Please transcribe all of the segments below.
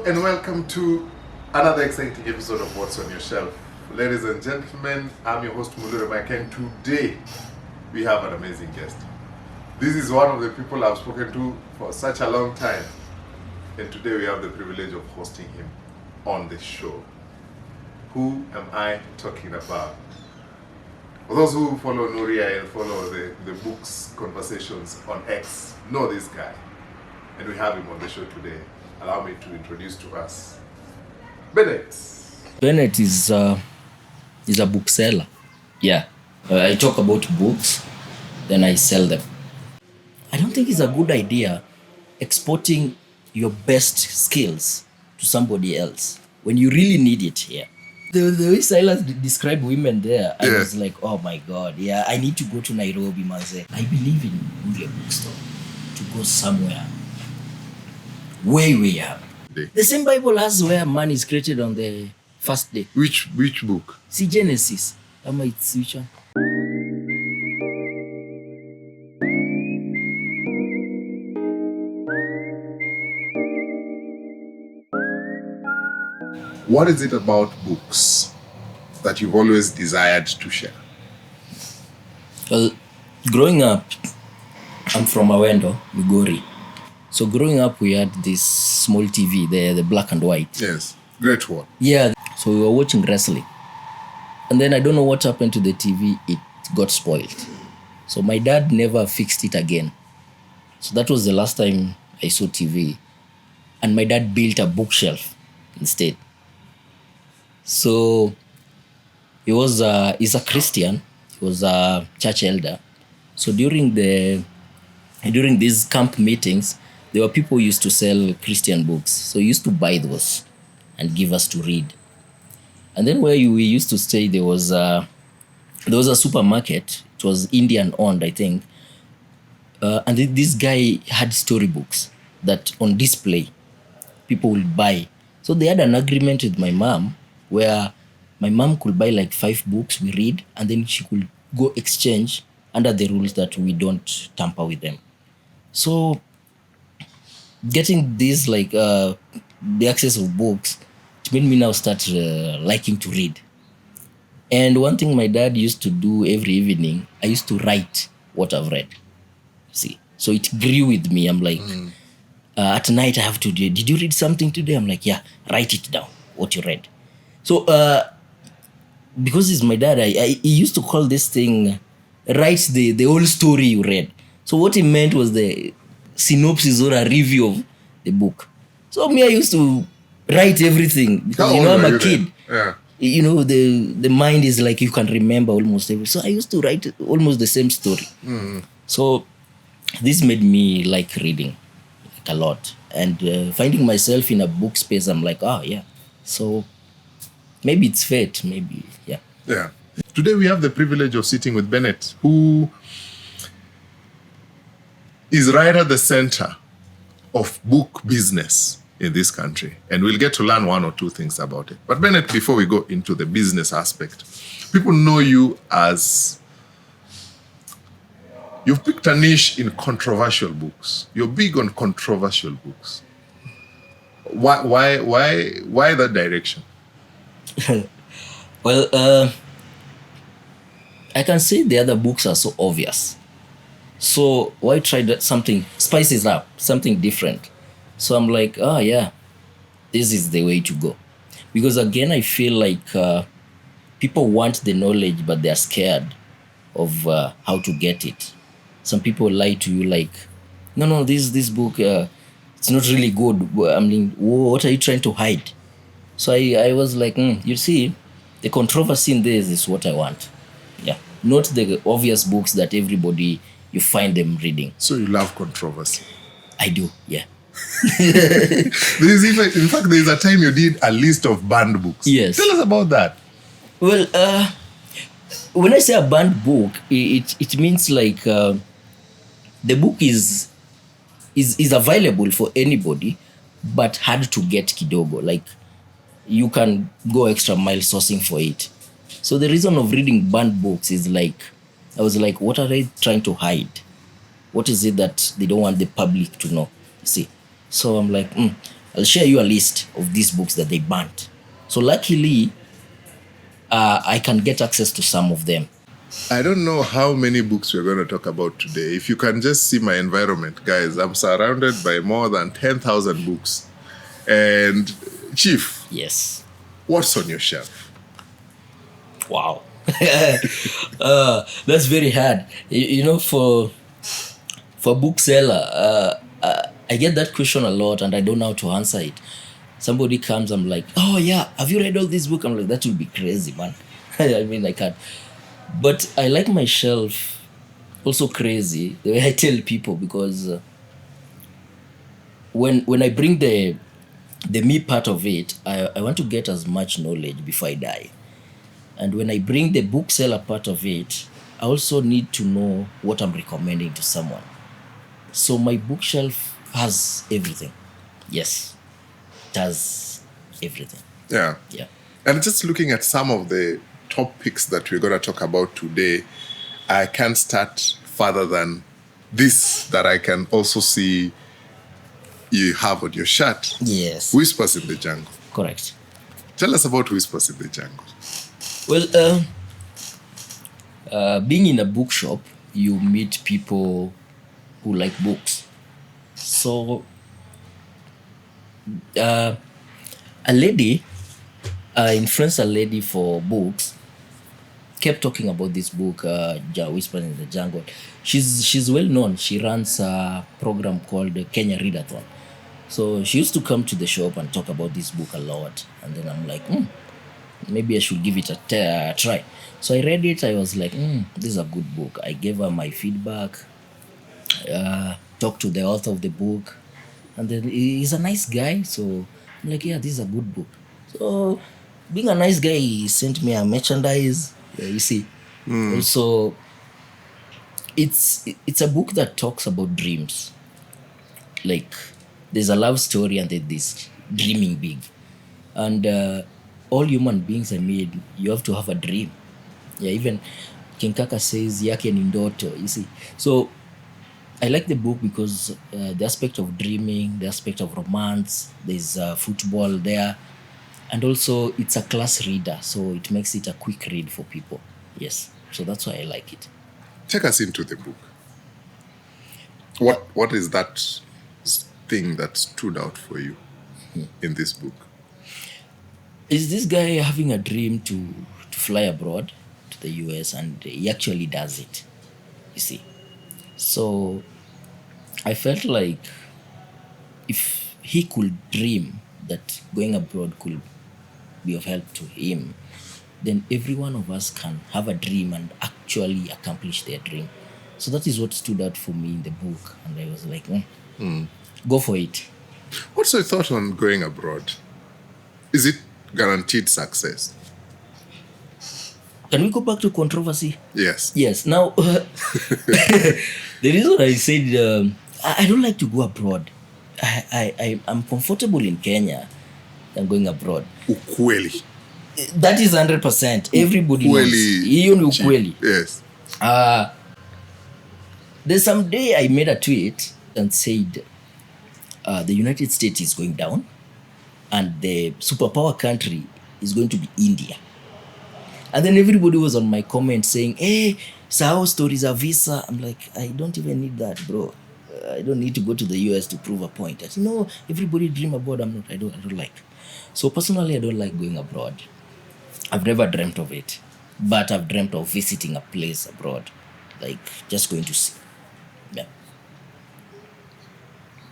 and welcome to another exciting episode of What's on Your Shelf. Ladies and gentlemen, I'm your host Mulure Mike, and today we have an amazing guest. This is one of the people I've spoken to for such a long time, and today we have the privilege of hosting him on the show. Who am I talking about? For those who follow Nuria and follow the books conversations on X, know this guy, and we have him on the show today. Allow me to introduce to us Bennet. Bennet is a bookseller. Yeah, I talk about books, then I sell them. I don't think it's a good idea exporting your best skills to somebody else when you really need it here. The way Silas described women there, I was like, oh my God, yeah, I need to go to Nairobi, Manze. I believe in Nuria bookstore to go somewhere way up. The same Bible has where man is created on the first day. Which book? See Genesis. It's which one? What is it about books that you've always desired to share? Well, growing up, I'm from Awendo, Migori. So growing up, we had this small TV, the black and white. Yes, great one. Yeah, so we were watching wrestling. And then I don't know what happened to the TV, it got spoiled. So my dad never fixed it again. So that was the last time I saw TV. And my dad built a bookshelf instead. So he's a Christian, he was a church elder. So during these camp meetings, there were people who used to sell Christian books. So he used to buy those and give us to read. And then where we used to stay, there was a supermarket. It was Indian owned, I think. And this guy had storybooks that on display people would buy. So they had an agreement with my mom where my mom could buy like 5 books we read, and then she could go exchange under the rules that we don't tamper with them. So getting this the access of books, it made me now start liking to read. And one thing my dad used to do every evening, I used to write what I've read. See, so it grew with me. I'm like, at night I have to do, did you read something today? I'm like, yeah, write it down, what you read. So because it's my dad, he used to call this thing, write the whole story you read. So what he meant was the synopsis or a review of the book. So me, I used to write everything because I'm a kid. Yeah. The mind is like you can remember almost everything. So I used to write almost the same story. So this made me like reading a lot, and finding myself in a book space. I'm like, yeah. So maybe it's fate. Maybe yeah. Yeah. Today we have the privilege of sitting with Bennet, who is right at the center of book business in this country. And we'll get to learn one or two things about it. But Bennet, before we go into the business aspect, people know you as, you've picked a niche in controversial books. You're big on controversial books. Why that direction? Well, I can say the other books are so obvious. So why try something, spice it up, something different? So I'm like, yeah, this is the way to go. Because again, I feel like people want the knowledge, but they're scared of how to get it. Some people lie to you like, no, this book, it's not really good. I mean, what are you trying to hide? So I was like, you see, the controversy in this is what I want. Yeah, not the obvious books that everybody, you find them reading. So you love controversy? I do, yeah. In fact, there's a time you did a list of banned books. Yes. Tell us about that. Well, when I say a banned book, it means like the book is available for anybody, but hard to get kidogo. Like you can go extra mile sourcing for it. So the reason of reading banned books is like, I was like, what are they trying to hide? What is it that they don't want the public to know? See, so I'm like, I'll share you a list of these books that they banned. So luckily, I can get access to some of them. I don't know how many books we're going to talk about today. If you can just see my environment, guys, I'm surrounded by more than 10,000 books. And Chief, Yes. what's on your shelf? Wow. That's very hard. You know, for a bookseller, I get that question a lot and I don't know how to answer it. Somebody comes, I'm like, oh yeah, have you read all this book? I'm like, that will be crazy, man. I mean, I can't. But I like my shelf also crazy, the way I tell people, because when I bring the me part of it, I want to get as much knowledge before I die. And when I bring the bookseller part of it, I also need to know what I'm recommending to someone. So my bookshelf has everything. Yes, it has everything. Yeah. Yeah. And just looking at some of the topics that we're going to talk about today, I can't start further than this that I can also see you have on your shirt. Yes. Whispers in the Jungle. Correct. Tell us about Whispers in the Jungle. Well, being in a bookshop, you meet people who like books. So, a lady, influenced a lady for books, kept talking about this book, Whispers in the Jungle. She's well known. She runs a program called the Kenya Readathon. So she used to come to the shop and talk about this book a lot. And then I'm like, maybe I should give it a try. So I read it. I was like, this is a good book. I gave her my feedback, talked to the author of the book, and then he's a nice guy. So I'm like, yeah, this is a good book. So being a nice guy, he sent me a merchandise. Yeah, you see. Also, it's a book that talks about dreams. Like, there's a love story and there's this dreaming big. And all human beings are made, you have to have a dream. Yeah, even King Kaka says, yake ni ndoto, you see. So I like the book because the aspect of dreaming, the aspect of romance, there's football there. And also, it's a class reader, so it makes it a quick read for people. Yes, so that's why I like it. Take us into the book. What is that thing that stood out for you in this book? Is this guy having a dream to fly abroad to the US, and he actually does it, you see. So I felt like if he could dream that going abroad could be of help to him, then every one of us can have a dream and actually accomplish their dream. So that is what stood out for me in the book. And I was like, go for it. What's your thought on going abroad? Is it guaranteed success? Can we go back to controversy? Yes. Yes. Now, the reason I said I don't like to go abroad. I'm comfortable in Kenya than going abroad. Ukweli. That is 100%. Everybody knows. Hiyo ni ukweli. Yes. There's some day I made a tweet and said the United States is going down and the superpower country is going to be India. And then everybody was on my comment saying, hey, Sao stories are visa. I'm like, I don't even need that, bro. I don't need to go to the US to prove a point. I said, no, everybody dream abroad. I don't like. So personally, I don't like going abroad. I've never dreamt of it. But I've dreamt of visiting a place abroad. Like, just going to see. Yeah.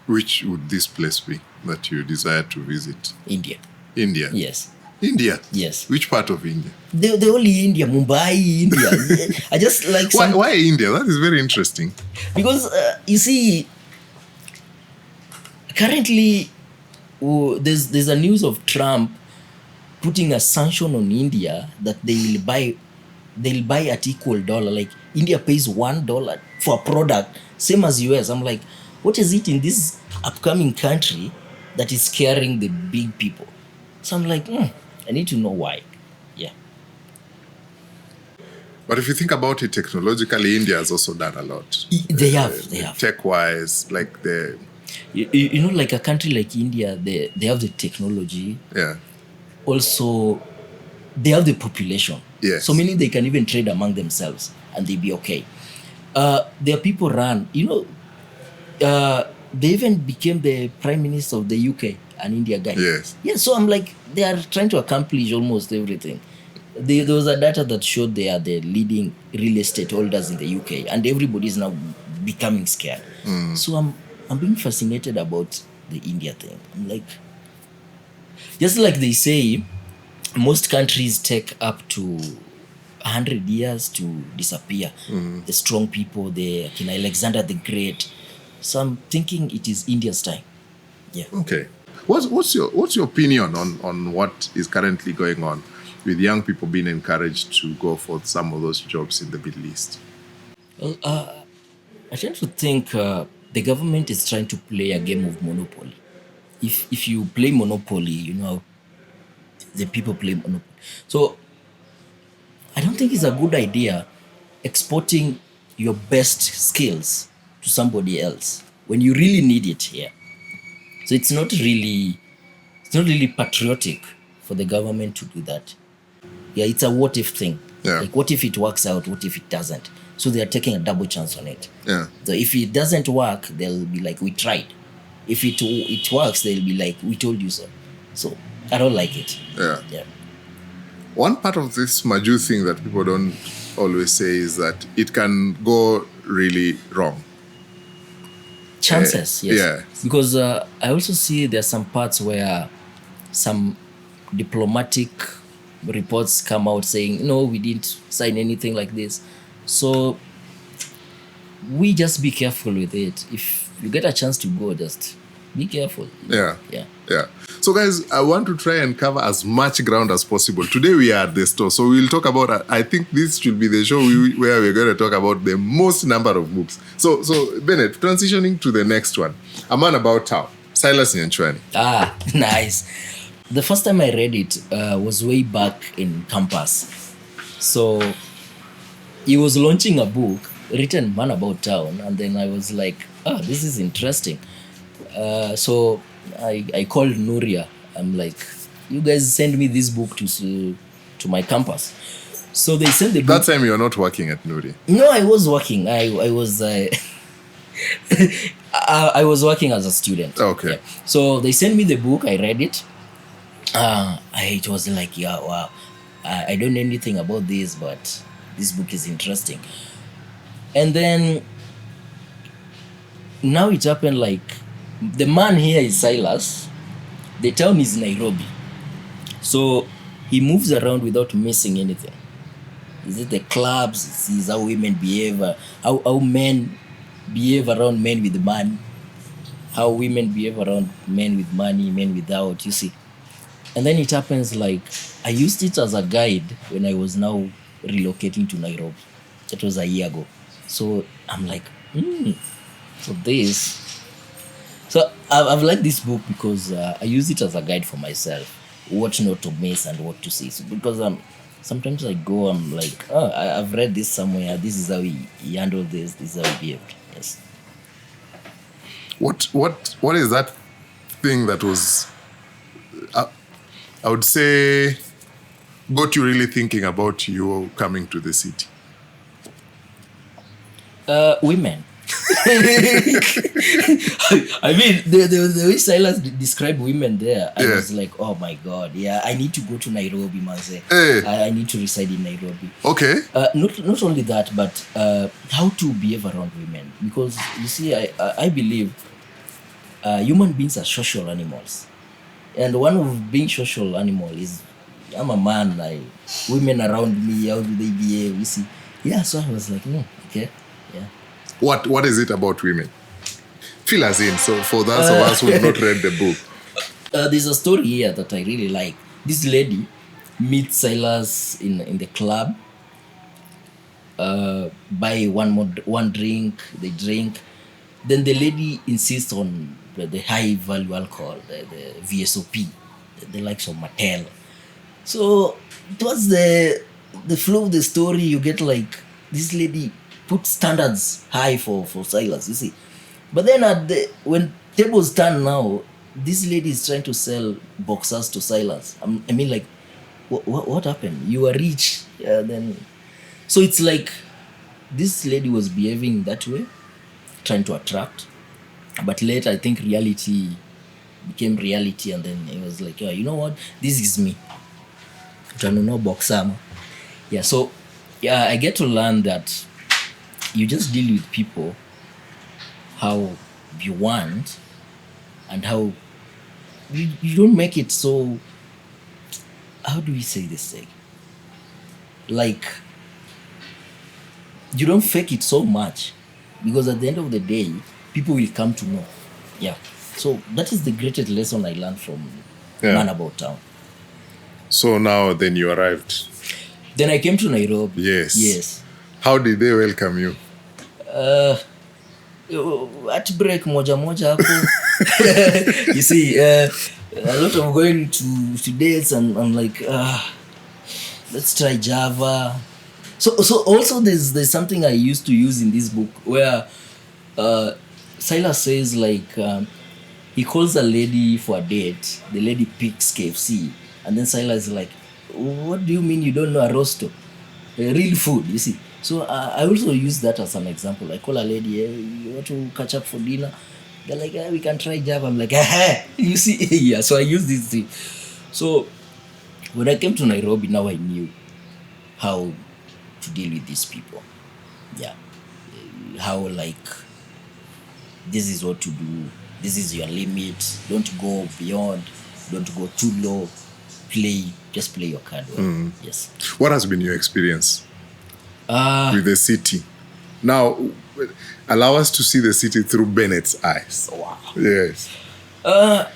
Which would this place be that you desire to visit? India. India? Yes. India? Yes. Which part of India? The only India, Mumbai, India. I just like Why India? That is very interesting. Because, you see, currently, there's a news of Trump putting a sanction on India that they'll buy at equal dollar. Like, India pays $1 for a product, same as US. I'm like, what is it in this upcoming country that is scaring the big people? So I'm like, I need to know why. Yeah. But if you think about it technologically, India has also done a lot. They have. Tech-wise, like the You know, like a country like India, they have the technology. Yeah. Also, they have the population. Yes. So meaning they can even trade among themselves and they be okay. Their people run. You know, they even became the prime minister of the UK, an India guy. Yes. Yeah. So I'm like, they are trying to accomplish almost everything. There was a data that showed they are the leading real estate holders in the UK, and everybody is now becoming scared. So I'm being fascinated about the India thing. I'm like, just like they say, most countries take up to 100 years to disappear. The strong people, the Alexander the Great. So I'm thinking it is India's time. Yeah. Okay. What's your opinion on what is currently going on with young people being encouraged to go for some of those jobs in the Middle East? Well, I tend to think the government is trying to play a game of monopoly. If you play monopoly, you know how the people play monopoly. So I don't think it's a good idea exporting your best skills to somebody else when you really need it here. So it's not really patriotic for the government to do that. Yeah, it's a what if thing. Yeah. Like, what if it works out? What if it doesn't? So they are taking a double chance on it. Yeah. So if it doesn't work, they'll be like, we tried. If it works, they'll be like, we told you so. So I don't like it. Yeah. Yeah. One part of this Maju thing that people don't always say is that it can go really wrong. Chances, yes. Yeah. Because I also see there are some parts where some diplomatic reports come out saying, no, we didn't sign anything like this. So we just be careful with it. If you get a chance to go, just be careful. Yeah. Yeah. Yeah. So, guys, I want to try and cover as much ground as possible. Today we are at the store, so we'll talk about. I think this should be the show where we're going to talk about the most number of books. So Bennett, transitioning to the next one, A Man About Town, Silas Nyanchwani. Ah, nice. The first time I read it was way back in campus. So he was launching a book written Man About Town, and then I was like, this is interesting. So I called Nuria. I'm like, you guys send me this book to my campus. So they sent the book. That time you're not working at Nuri. No, I was working. I was I was working as a student. Okay. Yeah. So they sent me the book. I read it. It was like, yeah, wow. I don't know anything about this, but this book is interesting. And then now it happened like the man here is Silas. The town is Nairobi. So he moves around without missing anything. Is it the clubs? Sees how women behave, how men behave around men with money, how women behave around men with money, men without, you see. And then it happens like, I used it as a guide when I was now relocating to Nairobi. That was a year ago. So I'm like, So I've liked this book because I use it as a guide for myself, what not to miss and what to see. So because sometimes I go, I'm like, I've read this somewhere. This is how he handled this. This is how he behaved. Yes. What is that thing that was, I would say, got you really thinking about you coming to the city? Women. I mean, the way Silas described women there, I was like, oh my God, yeah, I need to go to Nairobi, Manze. Hey. I need to reside in Nairobi. Okay. Not only that, but how to behave around women. Because, you see, I believe human beings are social animals. And one of being social animal is, I'm a man, like, women around me, how do they behave, you see? Yeah, so I was like, no, okay, yeah. What is it about women? Fill us in. So for those of us who have not read the book. There's a story here that I really like. This lady meets Silas in the club. Buy one drink, they drink. Then the lady insists on the high value alcohol, the VSOP, the likes of Mattel. So towards the flow of the story, you get like this lady put standards high for Silas, you see. But then when tables turn now. This lady is trying to sell boxers to Silas. I mean, like, what happened? You are rich, then. So it's like this lady was behaving that way, trying to attract. But later, I think reality became reality, and then it was like, yeah, you know what? This is me. Trying to know boxer. Yeah, so yeah, I get to learn that you just deal with people how you want, and how you don't make it so, how do we say this thing? Like, you don't fake it so much, because at the end of the day, people will come to know. Yeah. So that is the greatest lesson I learned from Man About Town. So now then you arrived. Then I came to Nairobi. Yes. How did they welcome you? At break moja hapo. You see, a lot of going to dates, and I'm like, let's try Java. So also there's something I used to use in this book where Silas says, like, he calls a lady for a date. The lady picks KFC, and then Silas is like, what do you mean you don't know a rosto? Real food, you see. So I also use that as an example. I call a lady, you want to catch up for dinner? They're like, we can try Java. I'm like, you see. Yeah, so I use this thing. So when I came to Nairobi, now I knew how to deal with these people. Yeah. How, like, this is what to do. This is your limit. Don't go beyond. Don't go too low. Just play your card well. Yes. What has been your experience with the city? Now, allow us to see the city through Bennet's eyes. Wow. Yes.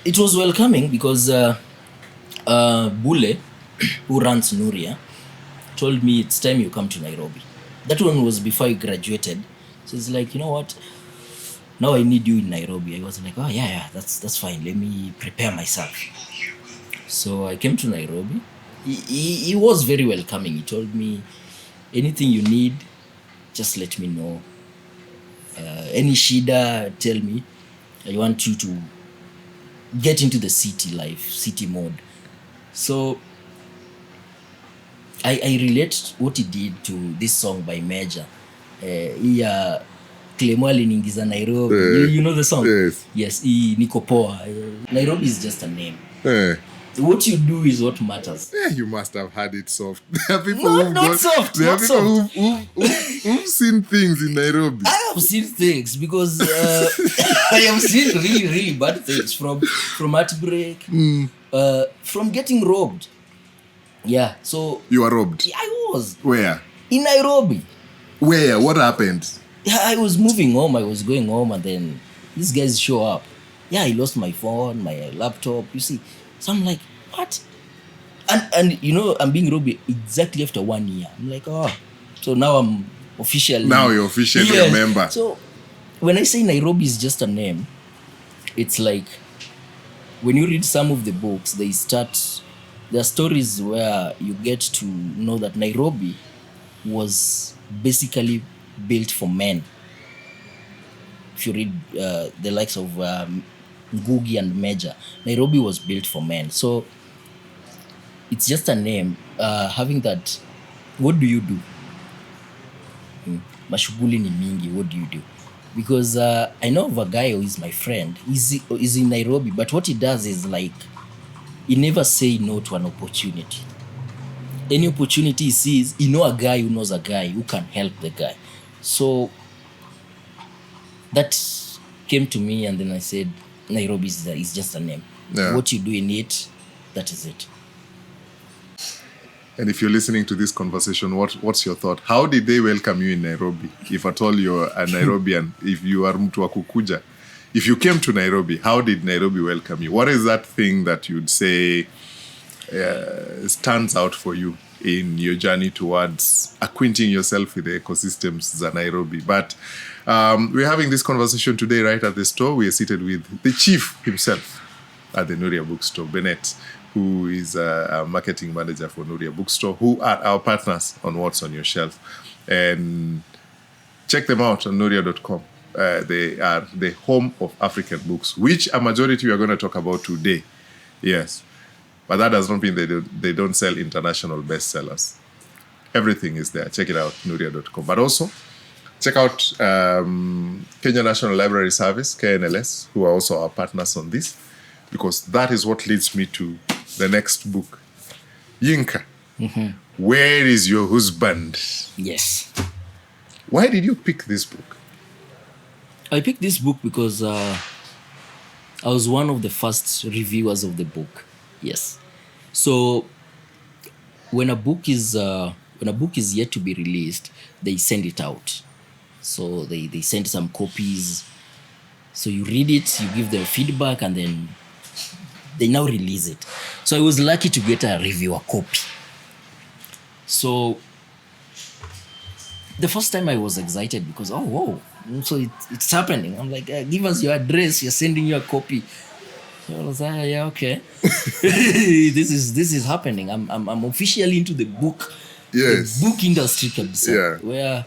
It was welcoming because Bule, who runs Nuria, told me it's time you come to Nairobi. That one was before I graduated. So it's like, you know what? Now I need you in Nairobi. I was like, oh yeah, that's fine. Let me prepare myself. So I came to Nairobi. He was very welcoming. He told me, anything you need, just let me know. Any shida, tell me. I want you to get into the city life, city mode. So I relate what he did to this song by Major. Clemo aliniingiza Nairobi. You know the song? Yes, niko poa. Nairobi is just a name. What you do is what matters. Yeah, you must have had it soft. There are people who've seen things in Nairobi. I have seen things because I have seen really, really bad things from heartbreak, from getting robbed. Yeah, so... You were robbed? I was. Where? In Nairobi. Where? What happened? Yeah, I was moving home. I was going home, and then these guys show up. Yeah, I lost my phone, my laptop, you see. So I'm like, what? And you know, I'm being robbed exactly after 1 year. I'm like, oh. So now I'm officially... Now you're officially a member. So when I say Nairobi is just a name, it's like, when you read some of the books, there are stories where you get to know that Nairobi was basically built for men. If you read the likes of Ngugi and Major, Nairobi was built for men. So it's just a name. Having that, what do you do? Mashughuli ni mingi, what do you do? Because I know of a guy who is my friend. He's in Nairobi, but what he does is, like, he never say no to an opportunity. Any opportunity he sees, he know a guy who knows a guy who can help the guy. So that came to me, and then I said, Nairobi is just a name. Yeah. What you do in it, that is it. And if you're listening to this conversation, what's your thought? How did they welcome you in Nairobi? If at all you're a Nairobian, if you are mtu wa kukuja, if you came to Nairobi, how did Nairobi welcome you? What is that thing that you'd say stands out for you in your journey towards acquainting yourself with the ecosystems of Nairobi? But we're having this conversation today right at the store. We are seated with the chief himself at the Nuria bookstore, Bennet, who is a marketing manager for Nuria bookstore, who are our partners on What's on Your Shelf. And check them out on nuria.com. they are the home of African books, which a majority we are going to talk about today. Yes. But that does not mean they don't sell international bestsellers. Everything is there. Check it out, nuria.com. But also, check out Kenya National Library Service, KNLS, who are also our partners on this, because that is what leads me to the next book. Yinka, Where is Your Husband? Yes. Why did you pick this book? I picked this book because I was one of the first reviewers of the book. Yes. So when a book is yet to be released, they send it out. So they send some copies. So you read it, you give them feedback, and then they now release it. So I was lucky to get a reviewer copy. So the first time I was excited because, oh, whoa, so it's happening. I'm like, give us your address, you're sending you a copy. So I was like, yeah, okay. This is happening. I'm officially into the book. Yes. The book industry, can be said, Yeah. where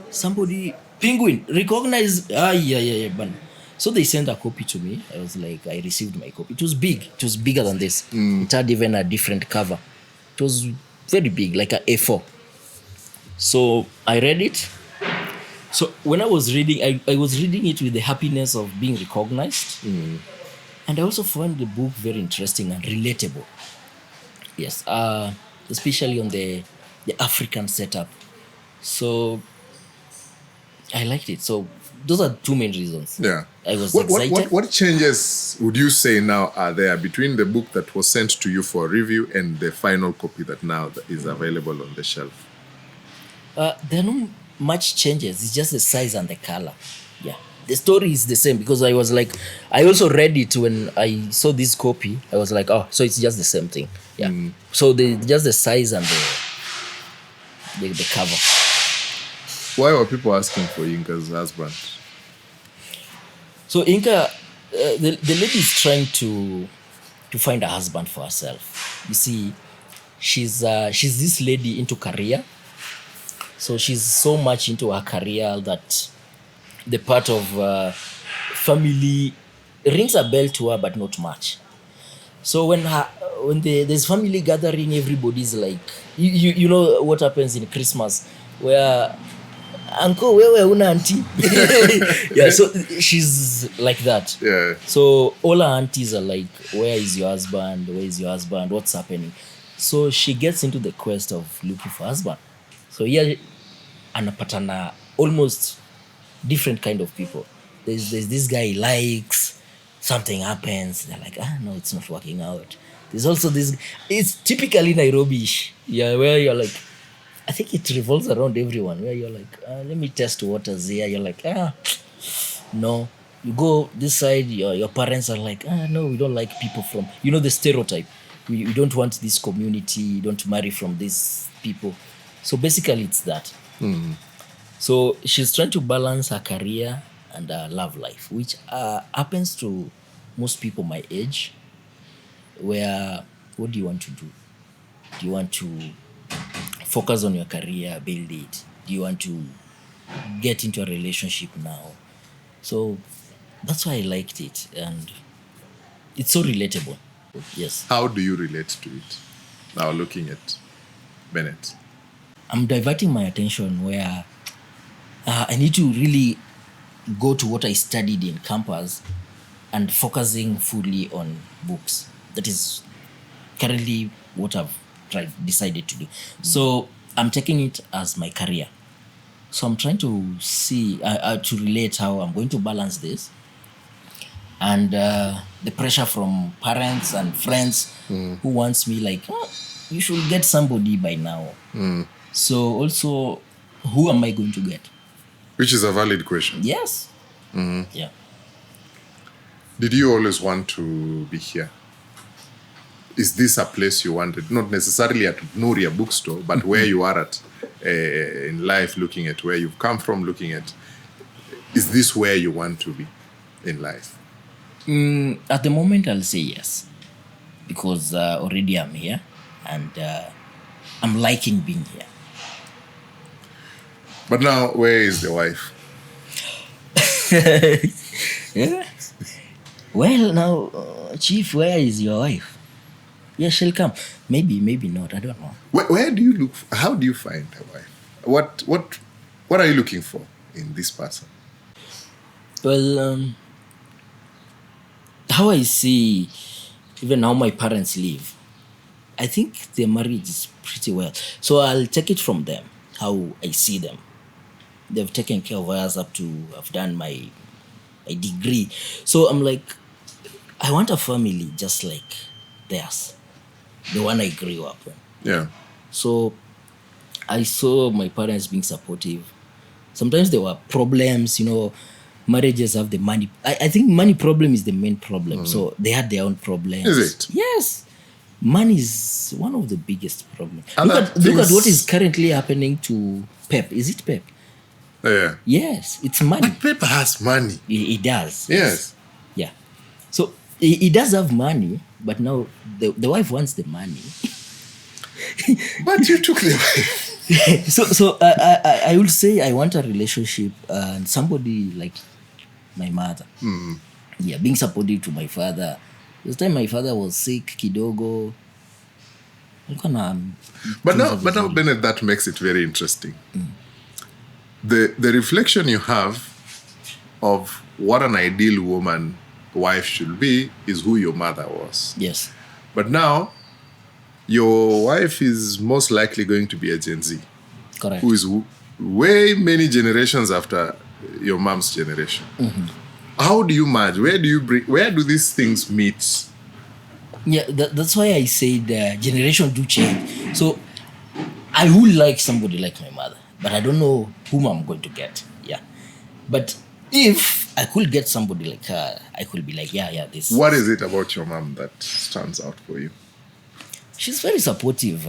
somebody, Penguin, recognize, yeah. But so they sent a copy to me. I was like, I received my copy. It was big. It was bigger than this. It had even a different cover. It was very big, like a A4. So I read it. So when I was reading, I was reading it with the happiness of being recognized. And I also found the book very interesting and relatable. Yes, especially on the African setup. So I liked it. So those are two main reasons. Yeah. I was excited. What changes would you say now are there between the book that was sent to you for review and the final copy that now is available on the shelf? There are not much changes. It's just the size and the color. Yeah. The story is the same because I was like, I also read it when I saw this copy. I was like, oh, so it's just the same thing. Yeah. So just the size and the cover. Why were people asking for Inka's husband? So Inka, the lady is trying to find a husband for herself. You see, she's this lady into career. So she's so much into her career that the part of family rings a bell to her, but not much. So when there's family gathering, everybody's like, you know what happens in Christmas, where uncle, where una auntie? Yeah, so she's like that. Yeah. So all her aunties are like, where is your husband? Where is your husband? What's happening? So she gets into the quest of looking for husband. So here, anapatana almost different kind of people. There's this guy he likes, something happens, they're like, no, it's not working out. There's also this, it's typically Nairobi-ish, yeah, where you're like, I think it revolves around everyone, where you're like, let me test waters here. You're like, no. You go this side, your parents are like, no, we don't like people from, the stereotype. We don't want this community, you don't marry from these people. So basically it's that. So she's trying to balance her career and her love life, which happens to most people my age, where, what do you want to do? Do you want to focus on your career, build it? Do you want to get into a relationship now? So that's why I liked it, and it's so relatable. Yes. How do you relate to it? Now looking at Bennet. I'm diverting my attention where I need to really go to what I studied in campus and focusing fully on books. That is currently what I've decided to do. So I'm taking it as my career. So I'm trying to see, to relate how I'm going to balance this. And the pressure from parents and friends who wants me like, you should get somebody by now. So also, who am I going to get? Which is a valid question. Yes. Yeah. Did you always want to be here? Is this a place you wanted? Not necessarily at Nuria bookstore, but where you are at in life, looking at where you've come from, looking at, is this where you want to be in life? At the moment, I'll say yes. Because already I'm here and I'm liking being here. But now, where is the wife? Yeah. Well, now, Chief, where is your wife? Yeah, she'll come. Maybe not. I don't know. Where do you look? How do you find a wife? What are you looking for in this person? Well, how I see even how my parents live, I think their marriage is pretty well. So I'll take it from them, how I see them. They've taken care of us up to I've done my degree. So I'm like, I want a family just like theirs, the one I grew up in. Yeah. So I saw my parents being supportive. Sometimes there were problems, marriages have the money. I think money problem is the main problem. So they had their own problems. Is it? Yes. Money is one of the biggest problems. Other Look at what things- is currently happening to Pep. Is it Pep? Yeah. Yes, it's money. But Pepper has money. He does. Yes. Yeah. So he does have money, but now the wife wants the money. But you took the wife. So I would say I want a relationship and somebody like my mother. Yeah, being supportive to my father. This time my father was sick, kidogo. But now, Bennett, that makes it very interesting. The reflection you have of what an ideal wife should be is who your mother was. Yes. But now, your wife is most likely going to be a Gen Z, Correct. who is way many generations after your mom's generation. How do you merge? Where do these things meet? Yeah, that's why I said generation do change. So I would like somebody like my mother, but I don't know whom I'm going to get. Yeah. But if I could get somebody like her, I could be like, yeah, this. What is it about your mom that stands out for you? She's very supportive.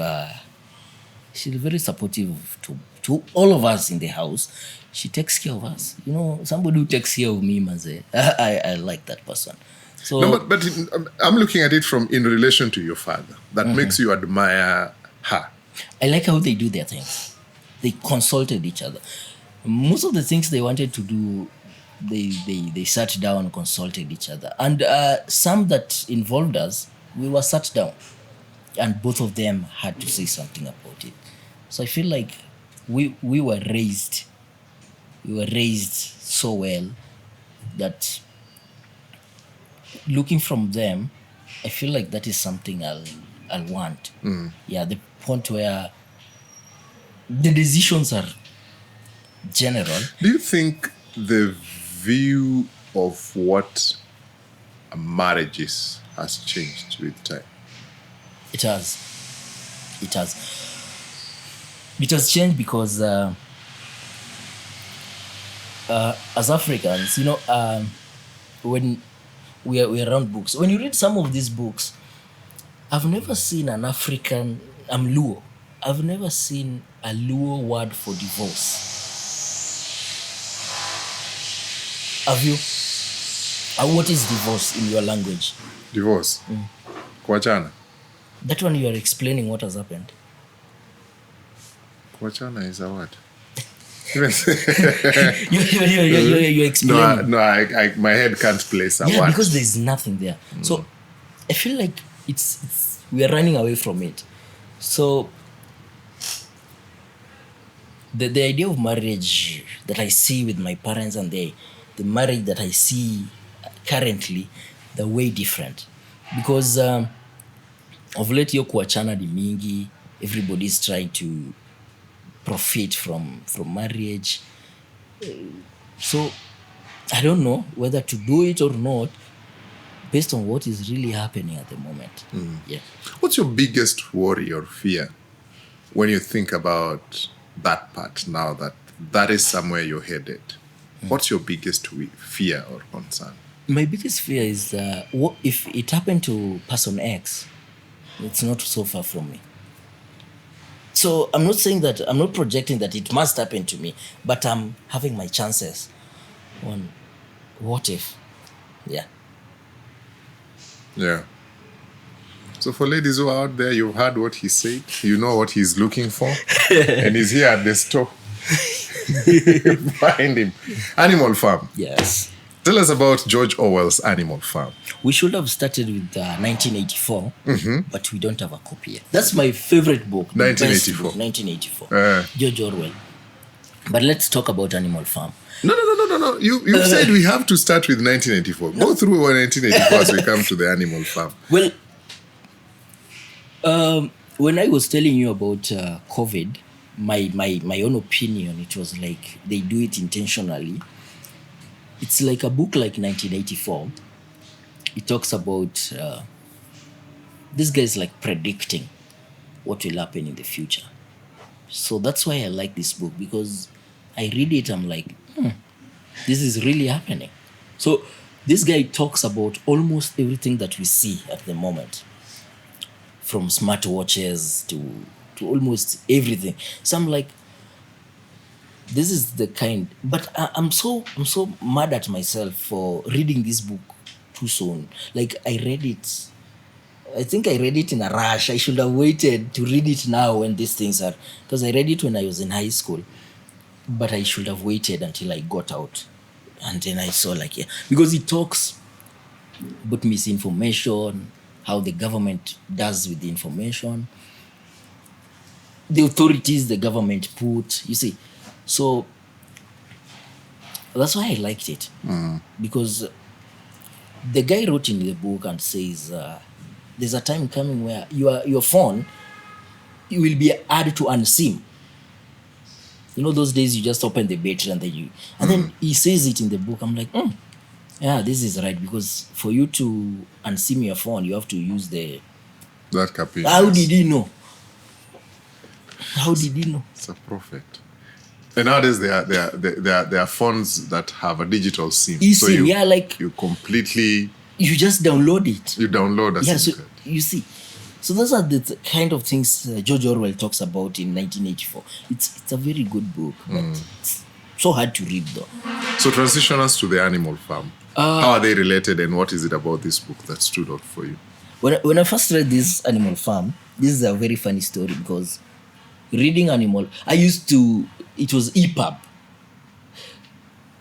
She's very supportive to all of us in the house. She takes care of us. Somebody who takes care of me, Maze. I like that person. So No, but I'm looking at it in relation to your father. That makes you admire her. I like how they do their things. They consulted each other. Most of the things they wanted to do, they sat down and consulted each other. And some that involved us, we were sat down. And both of them had to say something about it. So I feel like we were raised so well that looking from them, I feel like that is something I'll want. Yeah, the point where the decisions are general. Do you think the view of what a marriage is has changed with time? It has changed because as Africans, when we are around books, when you read some of these books, I've never seen an African, I'm Luo, I've never seen a Luo word for divorce. Have you? What is divorce in your language? Divorce. Kuachana. That one you are explaining what has happened. Kuachana is a word. You're explaining. No, my head can't place a word. Because there's nothing there. So I feel like it's we are running away from it. So the idea of marriage that I see with my parents and the marriage that I see currently, they're way different. Because of late hiyo kuachana ni mingi, everybody's trying to profit from marriage. So I don't know whether to do it or not based on what is really happening at the moment. Yeah. What's your biggest worry or fear when you think about that part now that is somewhere you're headed? What's your biggest fear or concern? My biggest fear is what if it happened to person X, it's not so far from me. So I'm not saying that, I'm not projecting that it must happen to me, but I'm having my chances on what if. Yeah. Yeah. So for ladies who are out there, you've heard what he said. You know what he's looking for. And he's here at the store. Find him. Animal Farm. Yes. Tell us about George Orwell's Animal Farm. We should have started with 1984, but we don't have a copy yet. That's my favorite book. The best 1984. book, 1984. George Orwell. But let's talk about Animal Farm. No. You said we have to start with 1984. Go through 1984 as we come to the Animal Farm. Well, when I was telling you about COVID, my own opinion, it was like they do it intentionally. It's like a book like 1984. It talks about this guy is like predicting what will happen in the future. So that's why I like this book, because I read it, I'm like, this is really happening. So this guy talks about almost everything that we see at the moment, from smartwatches to almost everything. So I'm like, this is the kind, but I'm so mad at myself for reading this book too soon. Like I think I read it in a rush. I should have waited to read it now when these things are, because I read it when I was in high school, but I should have waited until I got out. And then I saw like, because it talks about misinformation, how the government does with the information, the authorities the government put, you see. So that's why I liked it, because the guy wrote in the book and says there's a time coming where your phone, you will be hard to unsim. You know, those days you just open the battery and then he says it in the book. I'm like, yeah, this is right, because for you to unsim your phone, you have to use that copy. How did he know? It's a prophet. And nowadays there are phones that have a digital SIM. So you completely, you just download it. You download a SIM so card. you see. So those are the kind of things George Orwell talks about in 1984. It's a very good book, but it's so hard to read though. So transition us to the Animal Farm. How are they related, and what is it about this book that stood out for you? When I first read this Animal Farm, this is a very funny story, because reading it was EPUB.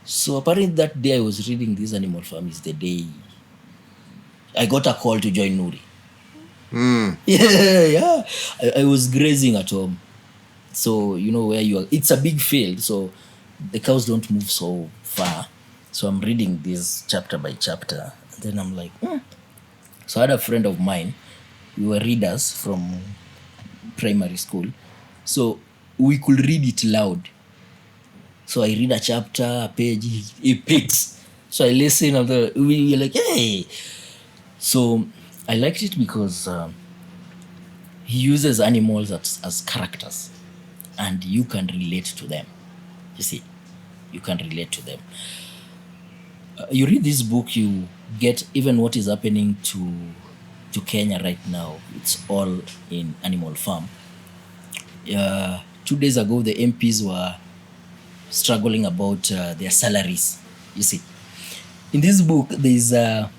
So apparently that day I was reading this Animal Farm is the day I got a call to join Nuri. Yeah. I was grazing at home. So, you know, it's a big field, so the cows don't move so far. So I'm reading this chapter by chapter. And then I'm like, So I had a friend of mine. We were readers from primary school. So we could read it loud. So I read a chapter, a page, he picks. So I listen, and we were like, hey. So I liked it because he uses animals as characters, and you can relate to them. You see, you can relate to them. You read this book, you get even what is happening to Kenya right now. It's all in Animal Farm. 2 days ago, the MPs were struggling about their salaries. You see, in this book, there's the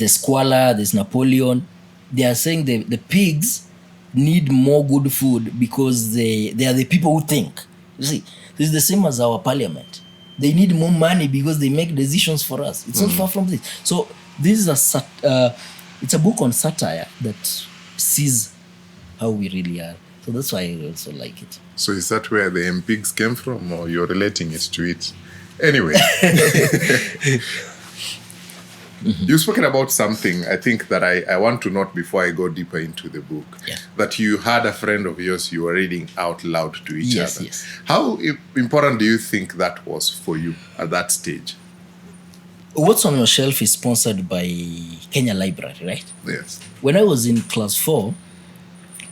squalor, there's Napoleon. They are saying the pigs need more good food because they are the people who think. You see, this is the same as our parliament. They need more money because they make decisions for us. It's not far from this. So this is it's a book on satire that sees how we really are. So that's why I also like it. So is that where the MPs came from, or you're relating it to it? Anyway. You've spoken about something I think that I want to note before I go deeper into the book. Yeah. That you had a friend of yours you were reading out loud to each other. Yes. How important do you think that was for you at that stage? What's on Your Shelf is sponsored by Kenya Library, right? Yes. When I was in class 4,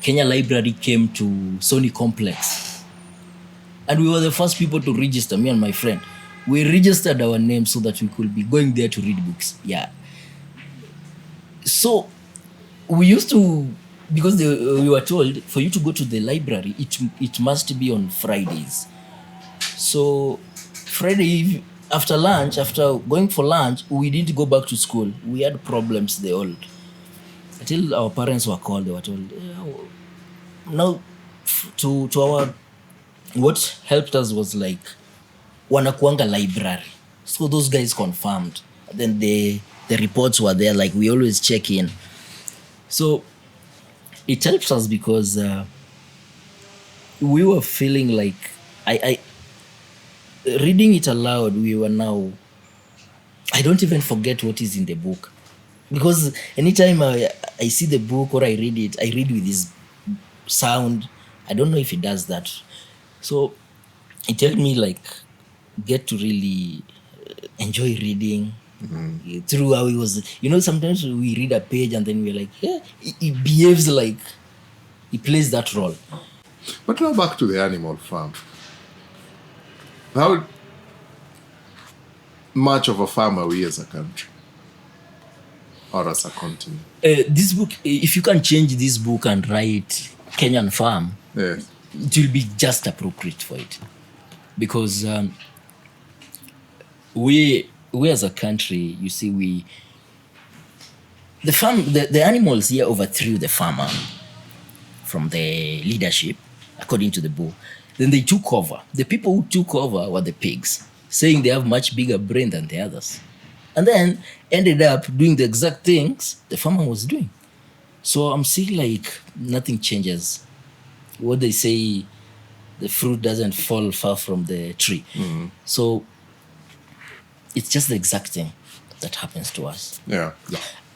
Kenya Library came to Sony Complex. And we were the first people to register, me and my friend. We registered our names so that we could be going there to read books. Yeah. So we used to, because we were told for you to go to the library, it must be on Fridays. So Friday, after going for lunch, we didn't go back to school. We had problems until our parents were called. They were told, now to our what helped us was like wanakuanga library, so those guys confirmed. Then the reports were there, like we always check in. So it helps us because we were feeling like I reading it aloud. We were now, I don't even forget what is in the book, because anytime I see the book or I read it, I read with this sound. I don't know if it does that. So it helped me like get to really enjoy reading through how it was. Sometimes we read a page and then we're like, yeah, it behaves like it plays that role. But now back to the animal farm. How much of a farm are we as a country? Or as a continent? This book, if you can change this book and write Kenyan farm, Yes. it will be just appropriate for it. Because we as a country, you see, the animals here overthrew the farmer from the leadership, according to the book. Then they took over. The people who took over were the pigs, saying they have much bigger brain than the others. And then ended up doing the exact things the farmer was doing. So I'm seeing like nothing changes. What they say, the fruit doesn't fall far from the tree. So it's just the exact thing that happens to us. Yeah.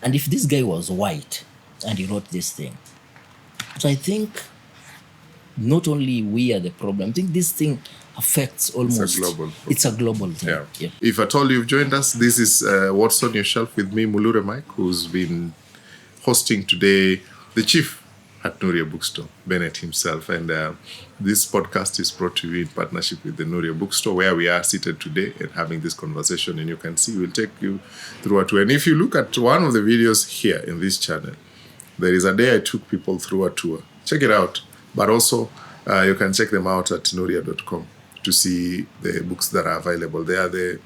And if this guy was white and he wrote this thing, so I think not only we are the problem, I think this thing affects almost... It's a global problem. It's a global thing. Yeah. If at all you've joined us, this is What's on Your Shelf with me, Mulure Mike, who's been hosting today the chief at Nuria Bookstore, Bennet himself. And this podcast is brought to you in partnership with the Nuria Bookstore, where we are seated today and having this conversation. And you can see, we'll take you through a tour. And if you look at one of the videos here in this channel, there is a day I took people through a tour. Check it out. But also, you can check them out at nuria.com to see the books that are available. They are the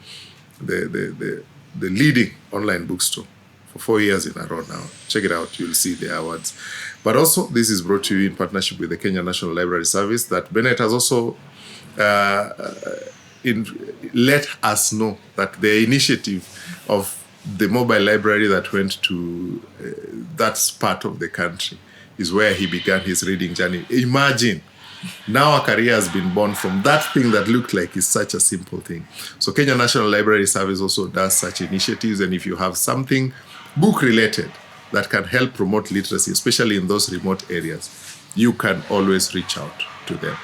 leading online bookstore for 4 years in a row now. Check it out. You'll see the awards. But also, this is brought to you in partnership with the Kenya National Library Service that Bennet has also let us know that the initiative of the mobile library that went to that part of the country is where he began his reading journey. Imagine, now a career has been born from that thing that looked like it's such a simple thing. So Kenya National Library Service also does such initiatives, and if you have something book-related that can help promote literacy, especially in those remote areas, you can always reach out to them.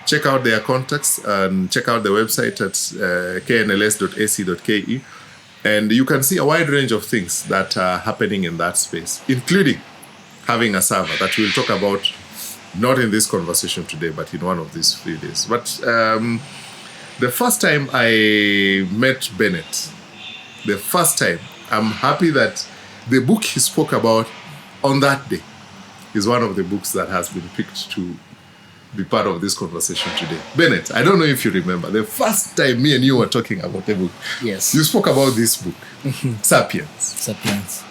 Check out their contacts and check out the website at knls.ac.ke, and you can see a wide range of things that are happening in that space, including having a server that we'll talk about, not in this conversation today, but in one of these few days. But the first time I met Bennet, I'm happy that the book he spoke about on that day is one of the books that has been picked to be part of this conversation today. Bennet, I don't know if you remember, the first time me and you were talking about the book. Yes. You spoke about this book, Sapiens.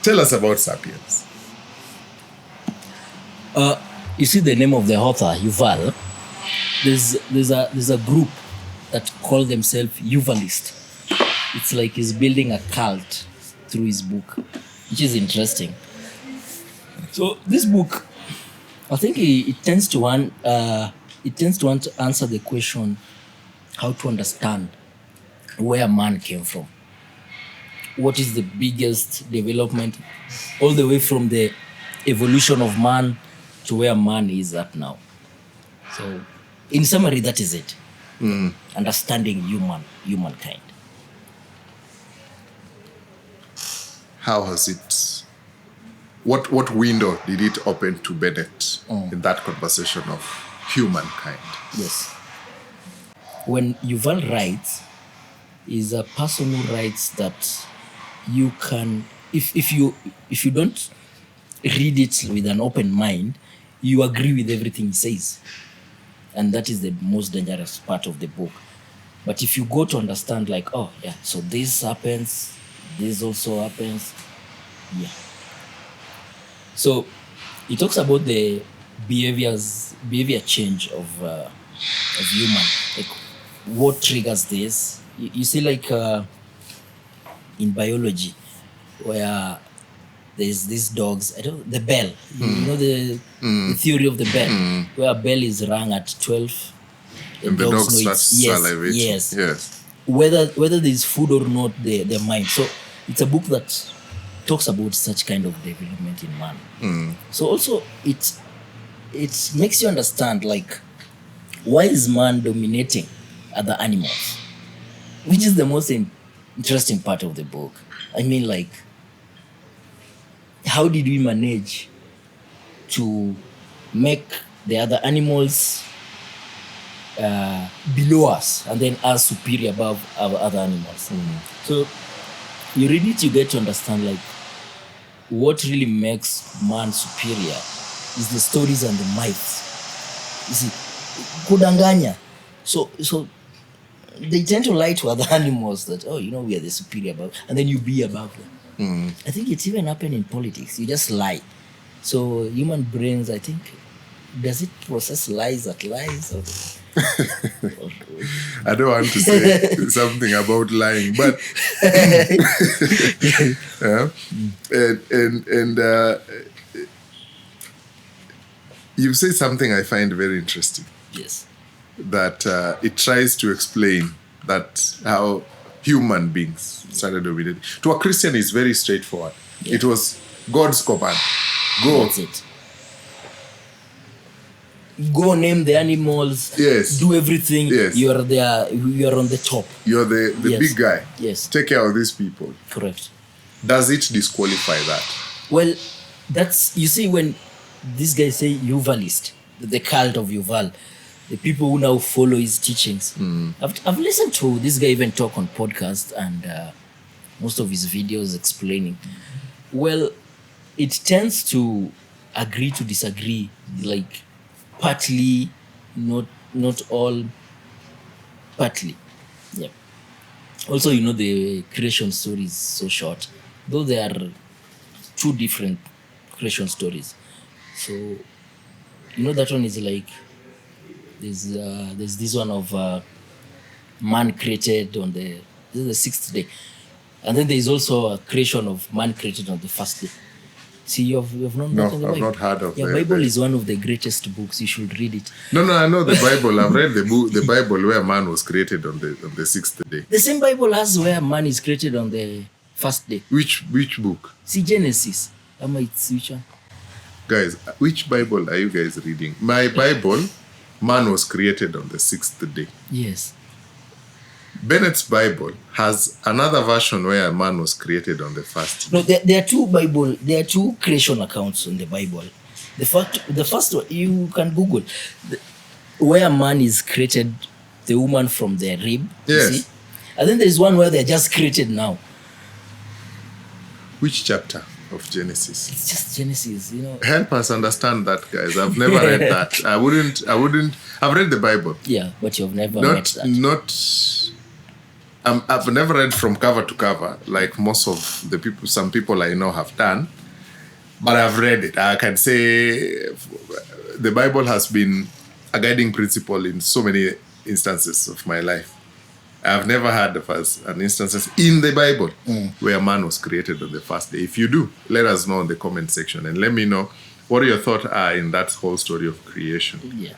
Tell us about Sapiens. You see the name of the author, Yuval. There's a group that call themselves Yuvalist. It's like he's building a cult through his book, which is interesting. So this book, I think it tends to want to answer the question how to understand where man came from. What is the biggest development all the way from the evolution of man to where man is at now. So in summary, that is it. Understanding humankind. How has it, what window did it open to Bennet in that conversation of humankind? Yes. When Yuval writes, is a person who writes that you can, if you don't read it with an open mind, you agree with everything he says. And that is the most dangerous part of the book. But if you go to understand, like, oh, yeah, so this happens, this also happens, yeah. So he talks about the behavior change of of human. Like, what triggers this? You see, like in biology, where there's these dogs, the bell. You know the theory of the bell, where a bell is rung at 12. And the dog know starts salivating. Yes. Whether there's food or not, they're mind. So it's a book that talks about such kind of development in man. So also it makes you understand, like, why is man dominating other animals, which is the most interesting part of the book. I mean, like, how did we manage to make the other animals below us and then us superior above our other animals? So you read it, you get to understand, like, what really makes man superior is the stories and the myths. You see, kudanganya. So they tend to lie to other animals that, oh, we are the superior above, and then you be above them. I think it's even happened in politics. You just lie. So human brains, I think, does it process lies at lies? I don't want to say something about lying, but you say something I find very interesting. Yes. That it tries to explain that how human beings started dominating. To a Christian, it's very straightforward. Yeah. It was God's command. Go. That's it. Go name the animals. Yes. Do everything. Yes. You are there. You are on the top. You're the Yes. big guy. Yes. Take care of these people. Correct. Does it disqualify that? Well, that's, you see, when these guys say Yuvalist, the cult of Yuval, the people who now follow his teachings. I've listened to this guy even talk on podcast and most of his videos explaining. Well, it tends to agree to disagree, like partly, not all, partly. Yeah. Also, the creation story is so short, though there are two different creation stories. So, that one is like, there's this one of man created on the sixth day, and then there's also a creation of man created on the first day. See, you've known that in the Bible? No, I've not heard of that. The Bible is one of the greatest books. You should read it. No, I know the Bible. I've read the Bible where man was created on the sixth day. The same Bible has where man is created on the first day. Which book? See, Genesis. It's which one? Guys, which Bible are you guys reading? My Bible, man was created on the sixth day. Yes. Bennet's Bible has another version where man was created on the first day. No, there are two creation accounts in the Bible. The first one, you can Google, where man is created, the woman from the rib. Yes. You see? And then there's one where they're just created now. Which chapter of Genesis? It's just Genesis, Help us understand that, guys. I've never read that. I wouldn't. I've read the Bible. Yeah, but you've never read that. I've never read from cover to cover like most of the people. Some people I know have done, but I've read it. I can say the Bible has been a guiding principle in so many instances of my life. I've never heard of an instances in the Bible where man was created on the first day. If you do, let us know in the comment section and let me know what your thoughts are in that whole story of creation. Yeah.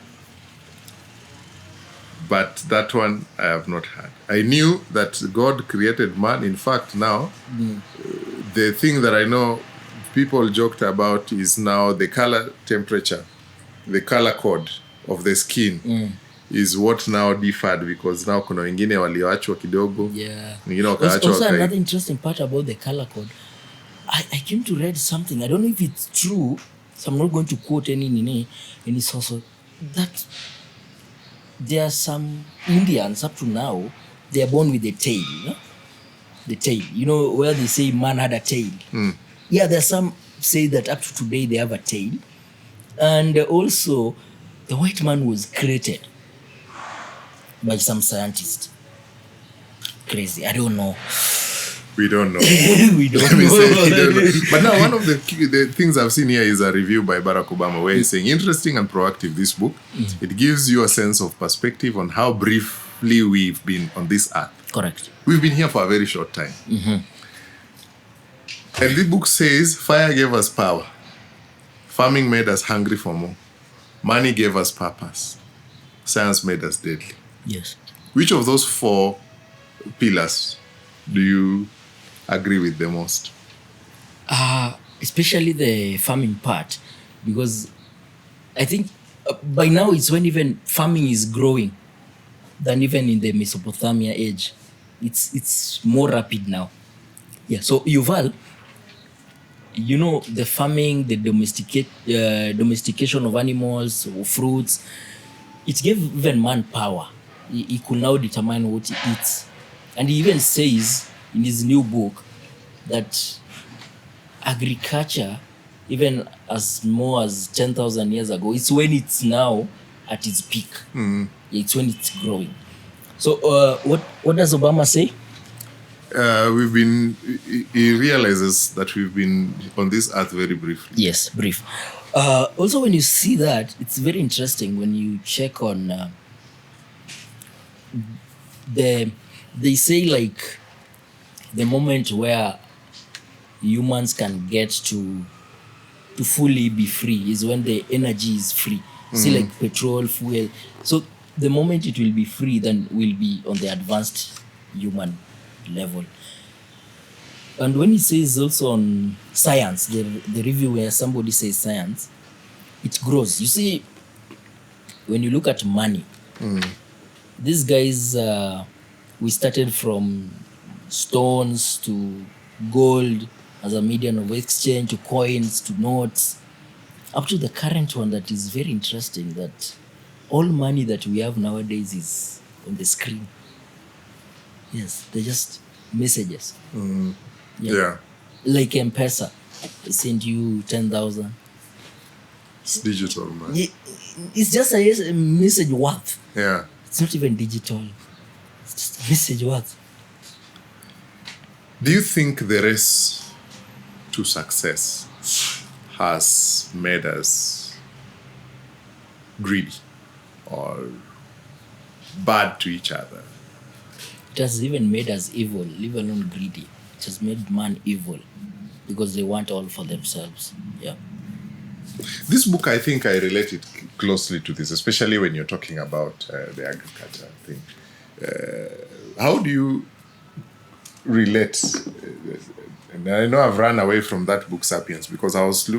But that one I have not heard. I knew that God created man. In fact, now, the thing that I know people joked about is now the color temperature, the color code of the skin is what now differed, because now kuna wengine walioachwa kidogo. Yeah. Wengine wakaachwa Also another interesting part about the color code, I came to read something, I don't know if it's true, so I'm not going to quote any source, that there are some Indians up to now, they are born with a tail, the tail, where they say man had a tail. Yeah, there are some say that up to today they have a tail. And also the white man was created by some scientist. Crazy, I don't know. We don't know. We don't Let me say, we don't know. know. But now, one of the things I've seen here is a review by Barack Obama where he's saying, interesting and proactive, this book. It gives you a sense of perspective on how briefly we've been on this earth. Correct. We've been here for a very short time. And this book says, fire gave us power. Farming made us hungry for more. Money gave us purpose. Science made us deadly. Yes. Which of those 4 pillars do you agree with the most? Especially the farming part, because I think by now it's when even farming is growing than even in the Mesopotamia age. It's more rapid now. Yeah. So Yuval, the farming, the domestication of animals or fruits, it gave even man power. He could now determine what he eats. And he even says in his new book that agriculture, even as more as 10,000 years ago, it's when it's now at its peak. It's when it's growing. So what does Obama say? He realizes that we've been on this earth very briefly. Yes, brief. Also, when you see that, it's very interesting when you check on they say like the moment where humans can get to fully be free is when the energy is free. See, like petrol, fuel. So the moment it will be free, then we'll be on the advanced human level. And when he says also on science, the review where somebody says science, it grows. You see, when you look at money, these guys, we started from stones to gold as a medium of exchange, to coins, to notes, up to the current one that is very interesting, that all money that we have nowadays is on the screen. Yes, they're just messages. Yeah. Like M-Pesa, they send you 10,000. It's digital, man. It's just a message worth. Yeah. It's not even digital. It's just a message worth. Do you think the race to success has made us greedy or bad to each other? It has even made us evil, leave alone greedy. It has made man evil because they want all for themselves. Yeah. This book, I think I relate it closely to this, especially when you're talking about the agriculture thing. How do you relate? And I know I've run away from that book, Sapiens, because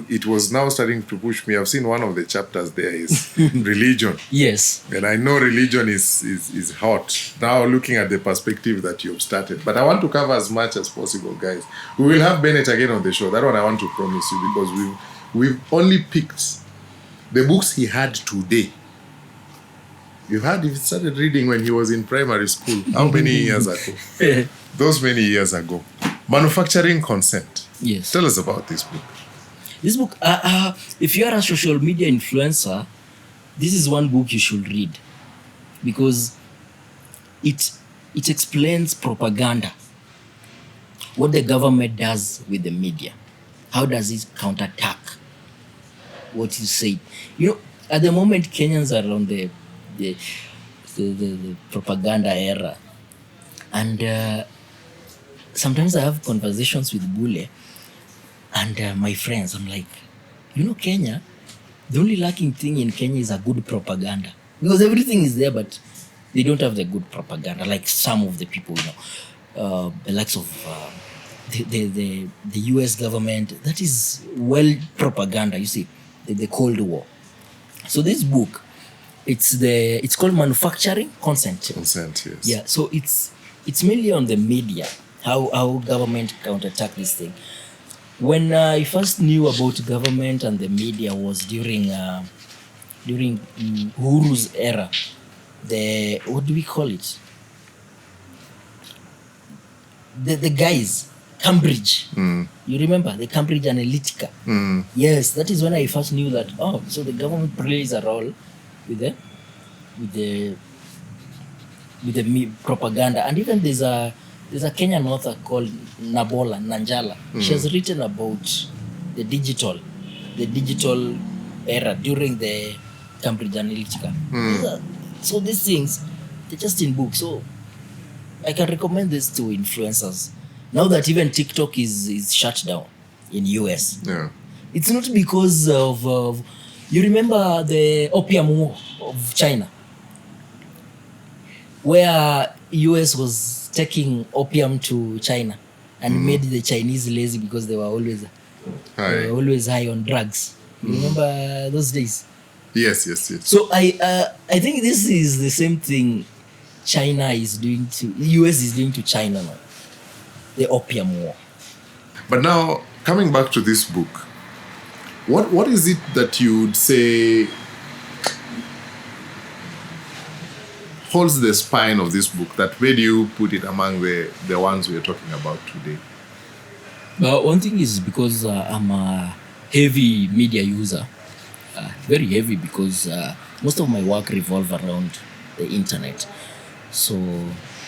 it was now starting to push me. I've seen one of the chapters there is religion. Yes. And I know religion is hot. Now looking at the perspective that you've started. But I want to cover as much as possible, guys. We will have Bennet again on the show. That one I want to promise you, because we've only picked the books he had today. He started reading when he was in primary school. How many years ago? Those many years ago. Manufacturing Consent. Yes. Tell us about this book. This book, if you are a social media influencer, this is one book you should read, because it explains propaganda, what the government does with the media, how does it counterattack what you say. At the moment, Kenyans are on the propaganda era, and sometimes I have conversations with Bule and my friends. I'm like, Kenya, the only lacking thing in Kenya is a good propaganda, because everything is there, but they don't have the good propaganda like some of the people, the likes of the US government. That is well propaganda, you see, the Cold War. So this book, it's called Manufacturing Consent. Consent, yes. Yeah, so it's mainly on the media, how government counterattack this thing. When I first knew about government and the media was during Uhuru's era. What do we call it? The guys, Cambridge. You remember the Cambridge Analytica? Yes, that is when I first knew that. Oh, so the government plays a role with the propaganda. And even there's a there's a Kenyan author called Nabola Nanjala. She has written about the digital era during the Cambridge Analytica. So these things, they're just in books. So I can recommend this to influencers. Now that even TikTok is shut down in US. Yeah. It's not because of you remember the Opium War of China, where US was taking opium to China and made the Chinese lazy because they were always high on drugs. You remember those days? Yes. So I think this is the same thing China is doing to US is doing to China now. The Opium War. But now, coming back to this book, what is it that you would say holds the spine of this book that made you put it among the ones we're talking about today? One thing is because I'm a heavy media user, very heavy, because most of my work revolve around the internet. So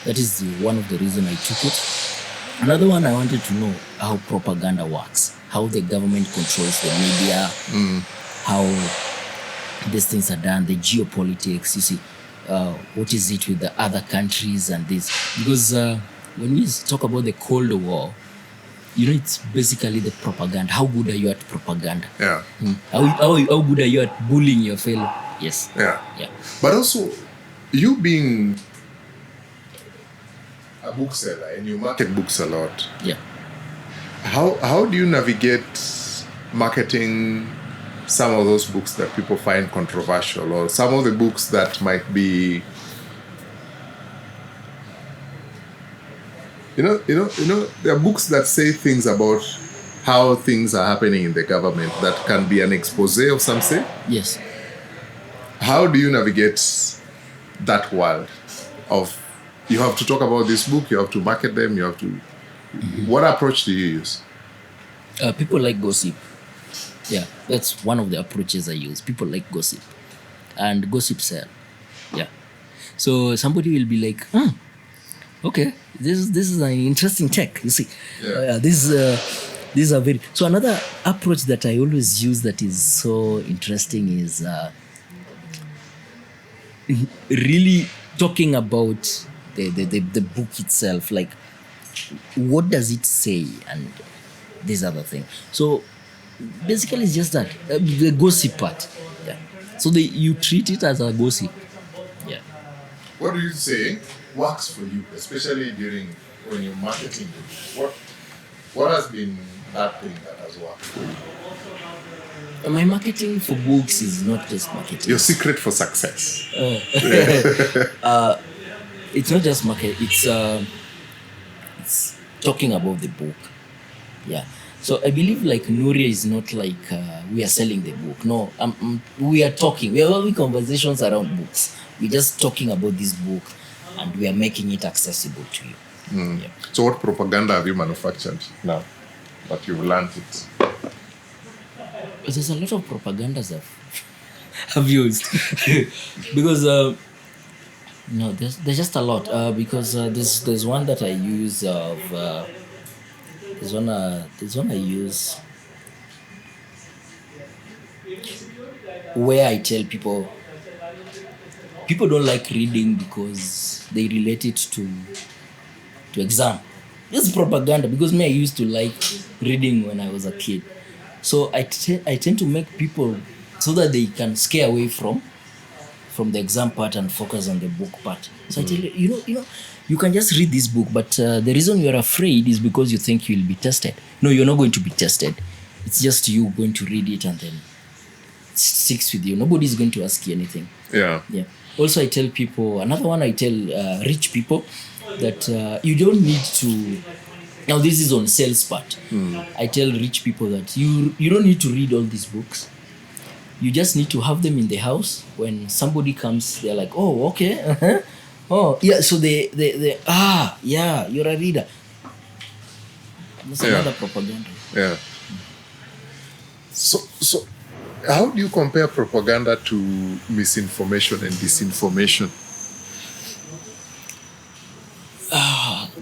that is one of the reasons I took it. Another one, I wanted to know how propaganda works, how the government controls the media, how these things are done, the geopolitics, you see, what is it with the other countries and this. Because when we talk about the Cold War, it's basically the propaganda. How good are you at propaganda? Yeah. How good are you at bullying your fellow? Yes. Yeah. Yeah. But also, you being a bookseller and you market books a lot. Yeah. How do you navigate marketing some of those books that people find controversial, or some of the books that might be, there are books that say things about how things are happening in the government that can be an expose of some say? Yes. How do you navigate that world of, you have to talk about this book, you have to market them, you have to... What approach do you use? People like gossip. Yeah, that's one of the approaches I use. People like gossip. And gossip sell. Yeah. So somebody will be like, okay, this is an interesting tech, you see. Yeah. These are very... So another approach that I always use that is so interesting is really talking about the book itself. Like, what does it say? And this other thing. So basically it's just that, the gossip part. Yeah. So you treat it as a gossip. Yeah. What do you say works for you, especially when you're marketing? What has been that thing that has worked for you? My marketing for books is not just marketing. Your secret for success. It's not just market. It's talking about the book. Yeah. So I believe like Nuria is not like we are selling the book. No, we are talking. We are having conversations around books. We're just talking about this book, and we are making it accessible to you. Yeah. So what propaganda have you manufactured now that you've learned it? There's a lot of propagandas I've used because there's just a lot because there's one that I use of there's one I use where I tell people don't like reading because they relate it to exam. This is propaganda because I used to like reading when I was a kid. So I tend to make people so that they can scare away from the exam part and focus on the book part. So I tell you, you can just read this book, but the reason you're afraid is because you think you'll be tested. No, you're not going to be tested. It's just you going to read it and then it sticks with you. Nobody's going to ask you anything. Yeah. Yeah. Also, I tell people, another one I tell rich people that you don't need to... Now, this is on sales part. I tell rich people that you don't need to read all these books. You just need to have them in the house. When somebody comes, they're like, oh, okay. Uh-huh. Oh, yeah. So they yeah, you're a reader. That's another propaganda. Yeah. So how do you compare propaganda to misinformation and disinformation?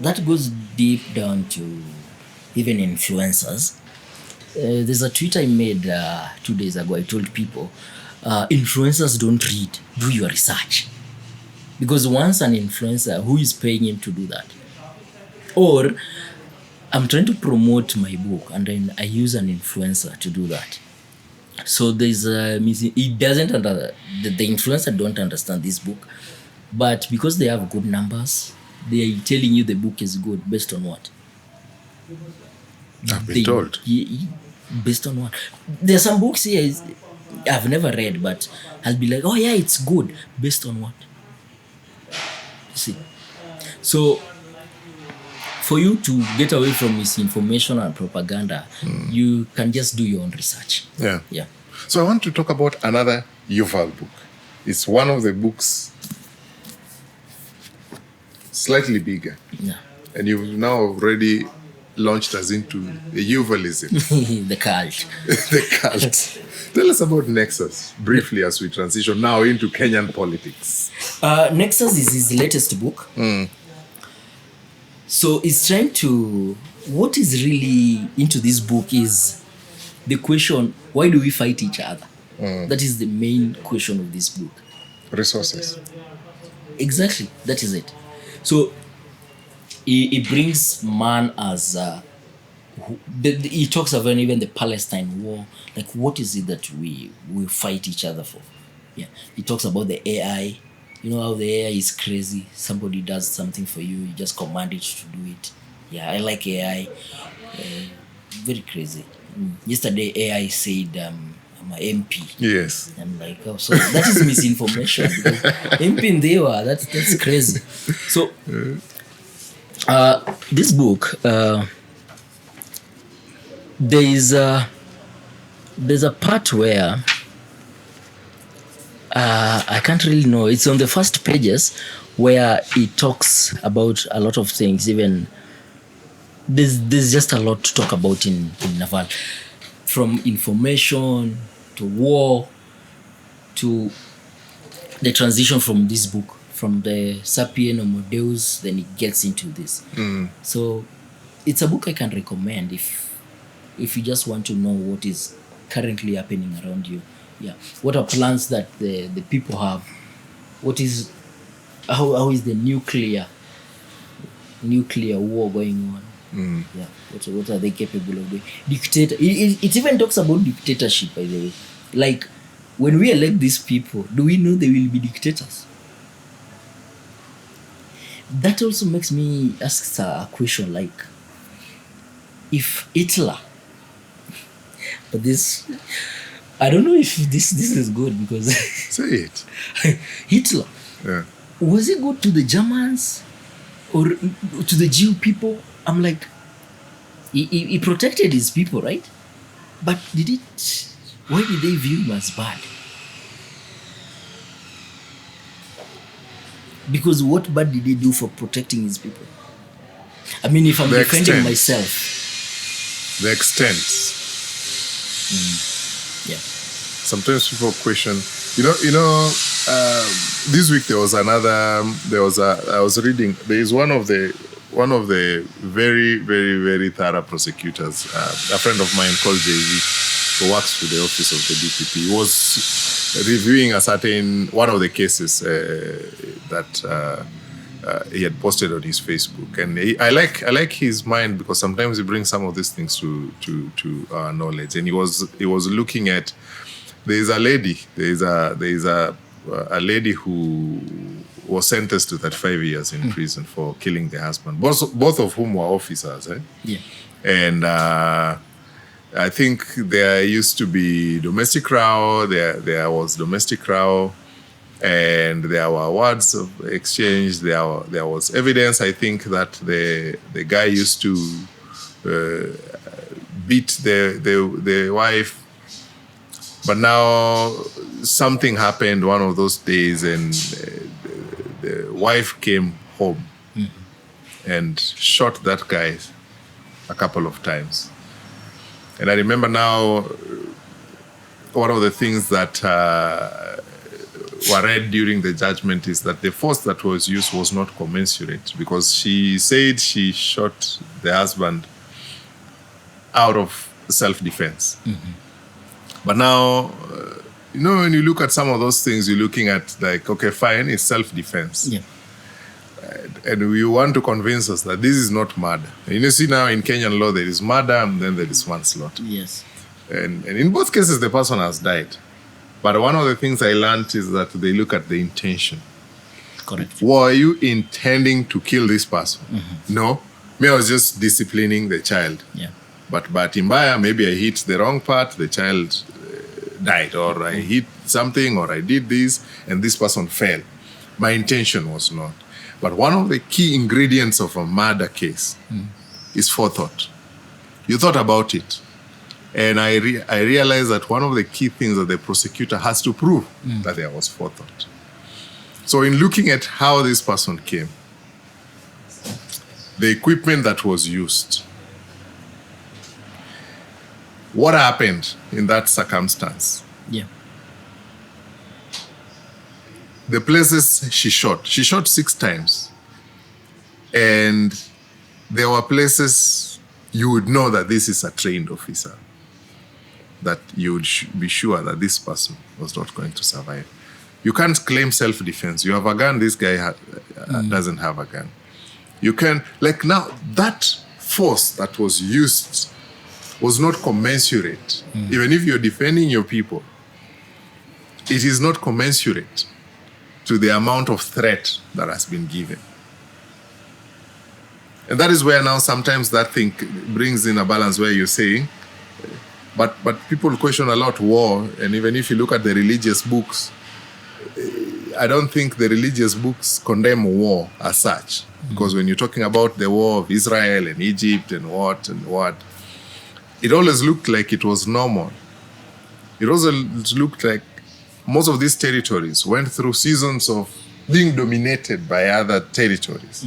that goes deep down to even influencers. There's a tweet I made 2 days ago. I told people, influencers don't read, do your research. Because once an influencer, who is paying him to do that? Or I'm trying to promote my book and then I use an influencer to do that. So there's a it doesn't the influencer don't understand this book, but because they have good numbers, they are telling you the book is good based on what? I've been told. Based on what? There are some books here I've never read, but I'll be like, oh yeah, it's good. Based on what? See. So for you to get away from misinformation and propaganda, you can just do your own research. Yeah. Yeah. So I want to talk about another Yuval book. It's one of the books slightly bigger. Yeah. And you've now already launched us into the Yuvalism. The cult. The cult. Tell us about Nexus, briefly, as we transition now into Kenyan politics. Nexus is his latest book. So it's trying to... What is really into this book is the question, why do we fight each other? That is the main question of this book. Resources. Exactly, that is it. So he brings man as... he talks about even the Palestine war. Like, what is it that we fight each other for? Yeah, he talks about the AI. You know how the AI is crazy. Somebody does something for you, you just command it to do it. Yeah, I like AI. Very crazy. Yesterday, AI said I'm an MP. Yes. I'm like, oh, so that is misinformation. Because MP in there, that's crazy. So, this book, there's a part where I can't really know. It's on the first pages where it talks about a lot of things. Even there's just a lot to talk about in Naval, from information to war to the transition from this book, from the Sapien Homo Deus, then it gets into this. So it's a book I can recommend if you just want to know what is currently happening around you. Yeah, what are plans that the people have? What is how is the nuclear war going on? Yeah, what are they capable of doing? It even talks about dictatorship, by the way. Like, when we elect these people, do we know they will be dictators? That also makes me ask a question, like, if Hitler, but this, I don't know if this is good, because Say it. Hitler, Yeah. was it good to the Germans or to the Jew people? I'm like, he protected his people, right? But why did they view him as bad? Because what bad did he do for protecting his people? I mean, if I'm defending myself. The extent. Yeah. Sometimes people question, this week I was reading, there is one of the very, very, very thorough prosecutors, a friend of mine called JV, who works for the office of the DPP. He was reviewing one of the cases that he had posted on his Facebook, and I like his mind, because sometimes he brings some of these things to our knowledge. And he was looking at, there is a lady who was sentenced to 35 years in prison for killing the husband, both of whom were officers. Yeah. And I think there used to be domestic row. There was domestic row, and there were words of exchange. There was evidence. I think that the guy used to beat the wife. But now something happened one of those days, and the wife came home and shot that guy a couple of times. And I remember now one of the things that were read during the judgment is that the force that was used was not commensurate, because she said she shot the husband out of self-defense. But now, when you look at some of those things, you're looking at like, okay, fine, it's self-defense. Yeah. And we want to convince us that this is not murder. And you see now in Kenyan law, there is murder and then there is manslaughter. Yes. And in both cases, the person has died. But one of the things I learned is that they look at the intention. Correct. Were you intending to kill this person? No. Me, I was just disciplining the child. Yeah. But in Baya, maybe I hit the wrong part, the child died, or I hit something, or I did this, and this person fell. My intention was not. But one of the key ingredients of a murder case is forethought. You thought about it. And I realized that one of the key things that the prosecutor has to prove that there was forethought. So in looking at how this person came, the equipment that was used, what happened in that circumstance? Yeah. The places she shot 6 times. And there were places you would know that this is a trained officer, that you would be sure that this person was not going to survive. You can't claim self-defense. You have a gun, this guy doesn't have a gun. You can, like now, that force that was used was not commensurate. Even if you're defending your people, it is not commensurate to the amount of threat that has been given. And that is where now sometimes that thing brings in a balance where you're saying, but people question a lot war, and even if you look at the religious books, I don't think the religious books condemn war as such. Because when you're talking about the war of Israel and Egypt and what, it always looked like it was normal. It also looked like most of these territories went through seasons of being dominated by other territories.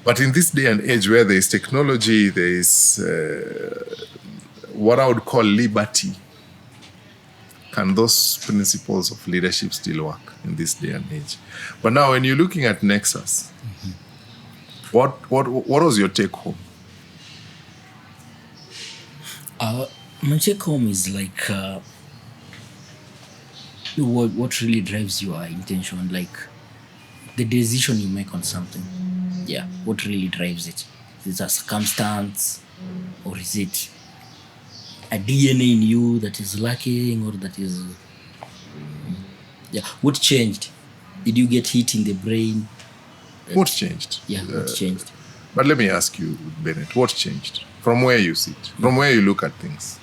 But in this day and age where there is technology, there is what I would call liberty, can those principles of leadership still work in this day and age? But now when you're looking at Nexus, what was your take home? My take home is like what really drives your intention, like the decision you make on something. Yeah, what really drives it? Is it a circumstance, or is it a DNA in you that is lacking, or that is what changed? Did you get hit in the brain? What changed? Yeah, what changed? But let me ask you, Bennett, what changed? From where you sit, from where you look at things,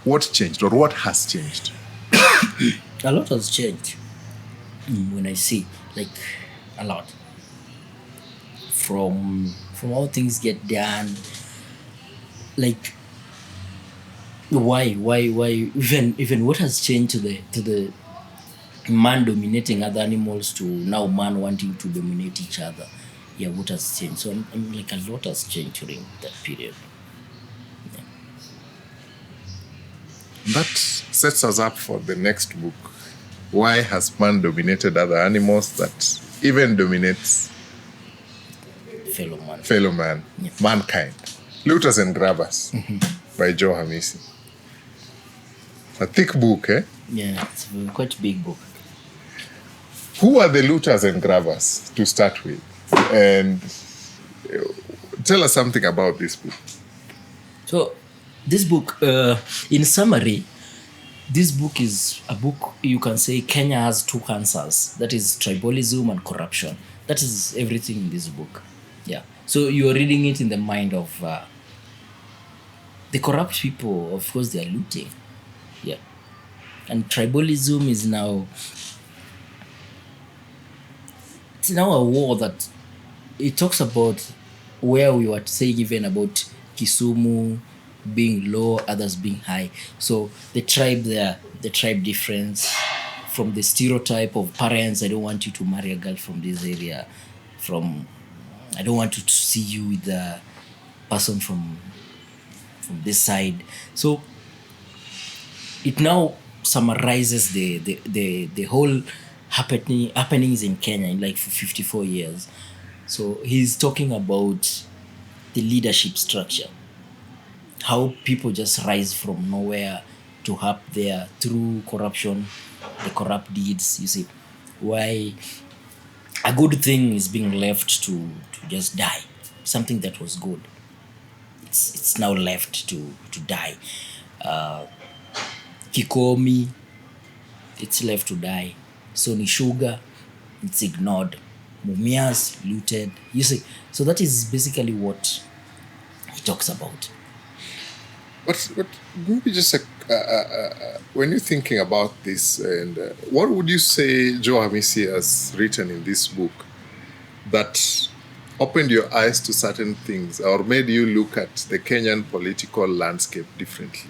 what changed, or what has changed? A lot has changed. When I see, like, a lot. From how things get done, like, why even what has changed to the man dominating other animals to now man wanting to dominate each other. Yeah, what has changed? So I'm like, a lot has changed during that period. Yeah. That sets us up for the next book. Why has man dominated other animals that even dominates fellow man, Yeah. mankind? Looters and Grabbers by Joe Hamisi. A thick book, eh? Yeah, it's a quite big book. Who are the looters and grabbers to start with? And tell us something about this book. So, this book, in summary, this book is a book, you can say Kenya has 2 cancers. That is tribalism and corruption. That is everything in this book. Yeah. So, you are reading it in the mind of the corrupt people. Of course, they are looting. Yeah. And tribalism is now... It's now a war that it talks about where we were saying even about Kisumu being low, others being high. So the tribe there, the tribe difference from the stereotype of parents, I don't want you to marry a girl from this area, I don't want to see you with a person from this side. So it now summarizes the whole happenings in Kenya in like for 54 years. So he's talking about the leadership structure, how people just rise from nowhere to up there through corruption, the corrupt deeds. You see, why a good thing is being left to just die. Something that was good, it's now left to die. Kikomi, it's left to die. Sony Sugar, it's ignored. Mumias, looted. You see, so that is basically what he talks about. But maybe just when you're thinking about this, and what would you say Joe Hamisi has written in this book that opened your eyes to certain things or made you look at the Kenyan political landscape differently?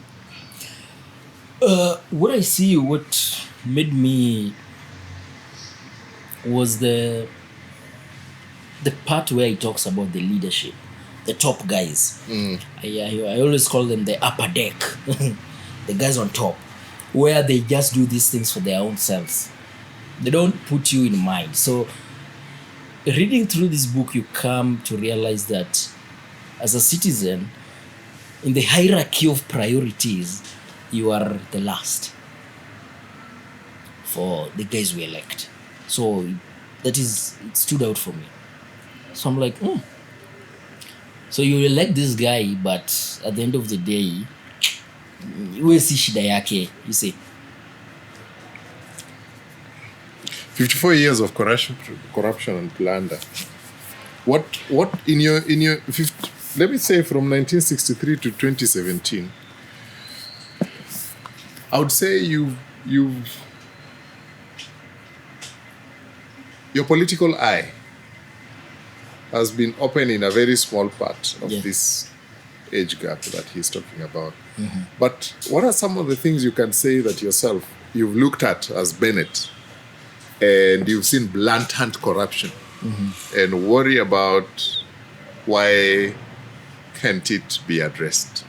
What I see, what made me was the part where he talks about the leadership, the top guys. I always call them the upper deck, the guys on top, where they just do these things for their own selves. They don't put you in mind. So reading through this book, you come to realize that as a citizen, in the hierarchy of priorities, you are the last for the guys we elect. So that is, it stood out for me. So I'm like, so you elect this guy, but at the end of the day, we see shida yake, you see. 54 years of corruption and plunder. What in your let me say from 1963 to 2017, I would say your political eye has been open in a very small part of this age gap that he's talking about. But what are some of the things you can say that yourself you've looked at as Bennet and you've seen blatant corruption and worry about why can't it be addressed?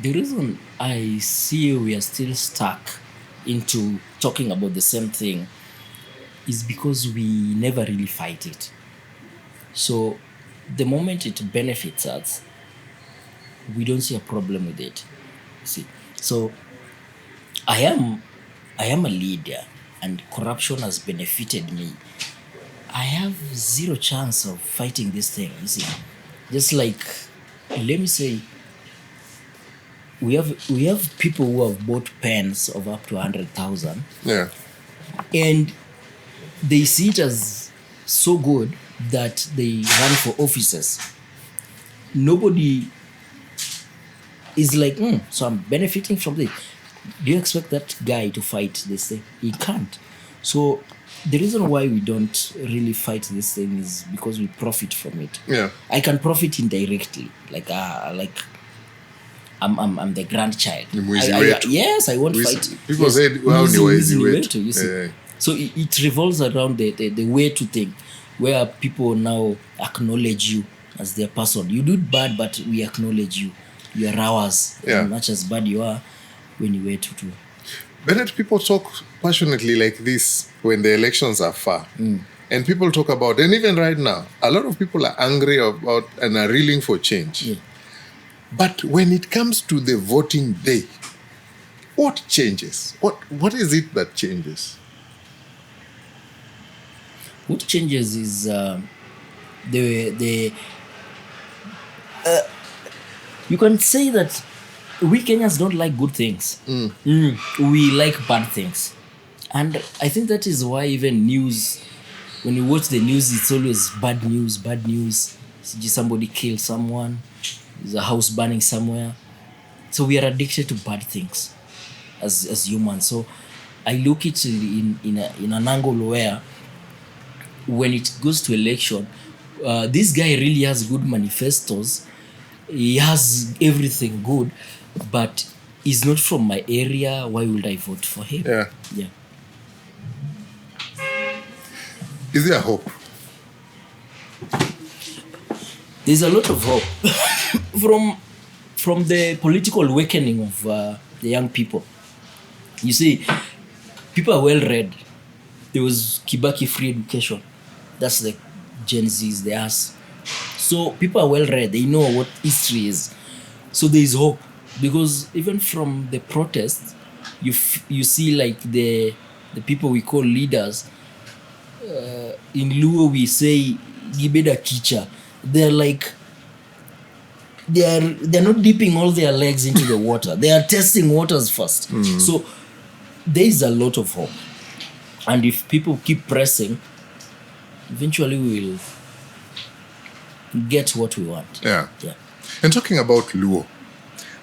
The reason I see we are still stuck into talking about the same thing is because we never really fight it. So the moment it benefits us, we don't see a problem with it. See, so I am a leader and corruption has benefited me. I have zero chance of fighting this thing. You see, just like, let me say, we have people who have bought pens of up to 100,000. Yeah. And they see it as so good that they run for offices. Nobody is like, so I'm benefiting from this. Do you expect that guy to fight this thing? He can't. So the reason why we don't really fight this thing is because we profit from it. Yeah. I can profit indirectly. Like I'm the grandchild. Yes, I won't fight. People yes. said, well, you see. So it revolves around the way to think, where people now acknowledge you as their person. You do bad, but we acknowledge you. You are ours. Yeah. As much as bad you are when you were to do. Bennet, people talk passionately like this when the elections are far. And people talk about, and even right now, a lot of people are angry about and are reeling for change. Yeah. But when it comes to the voting day, what changes? What is it that changes? What changes is you can say that we Kenyans don't like good things. We like bad things. And I think that is why even news, when you watch the news, it's always bad news. Somebody killed someone. There's a house burning somewhere. So we are addicted to bad things as humans. So I look at it in an angle where when it goes to election, this guy really has good manifestos. He has everything good, but he's not from my area. Why would I vote for him? Yeah. Is there hope? There's a lot of hope. From from the political awakening of the young people. You see, people are well read. There was Kibaki free education. That's the Gen Zs, the us. So people are well read. They know what history is. So there is hope, because even from the protests, you see like the people we call leaders. In Luo we say Gibeda Kicha. They're like they're not dipping all their legs into the water. They are testing waters first. So there is a lot of hope, and if people keep pressing, eventually we will get what we want. Yeah. And talking about Luo,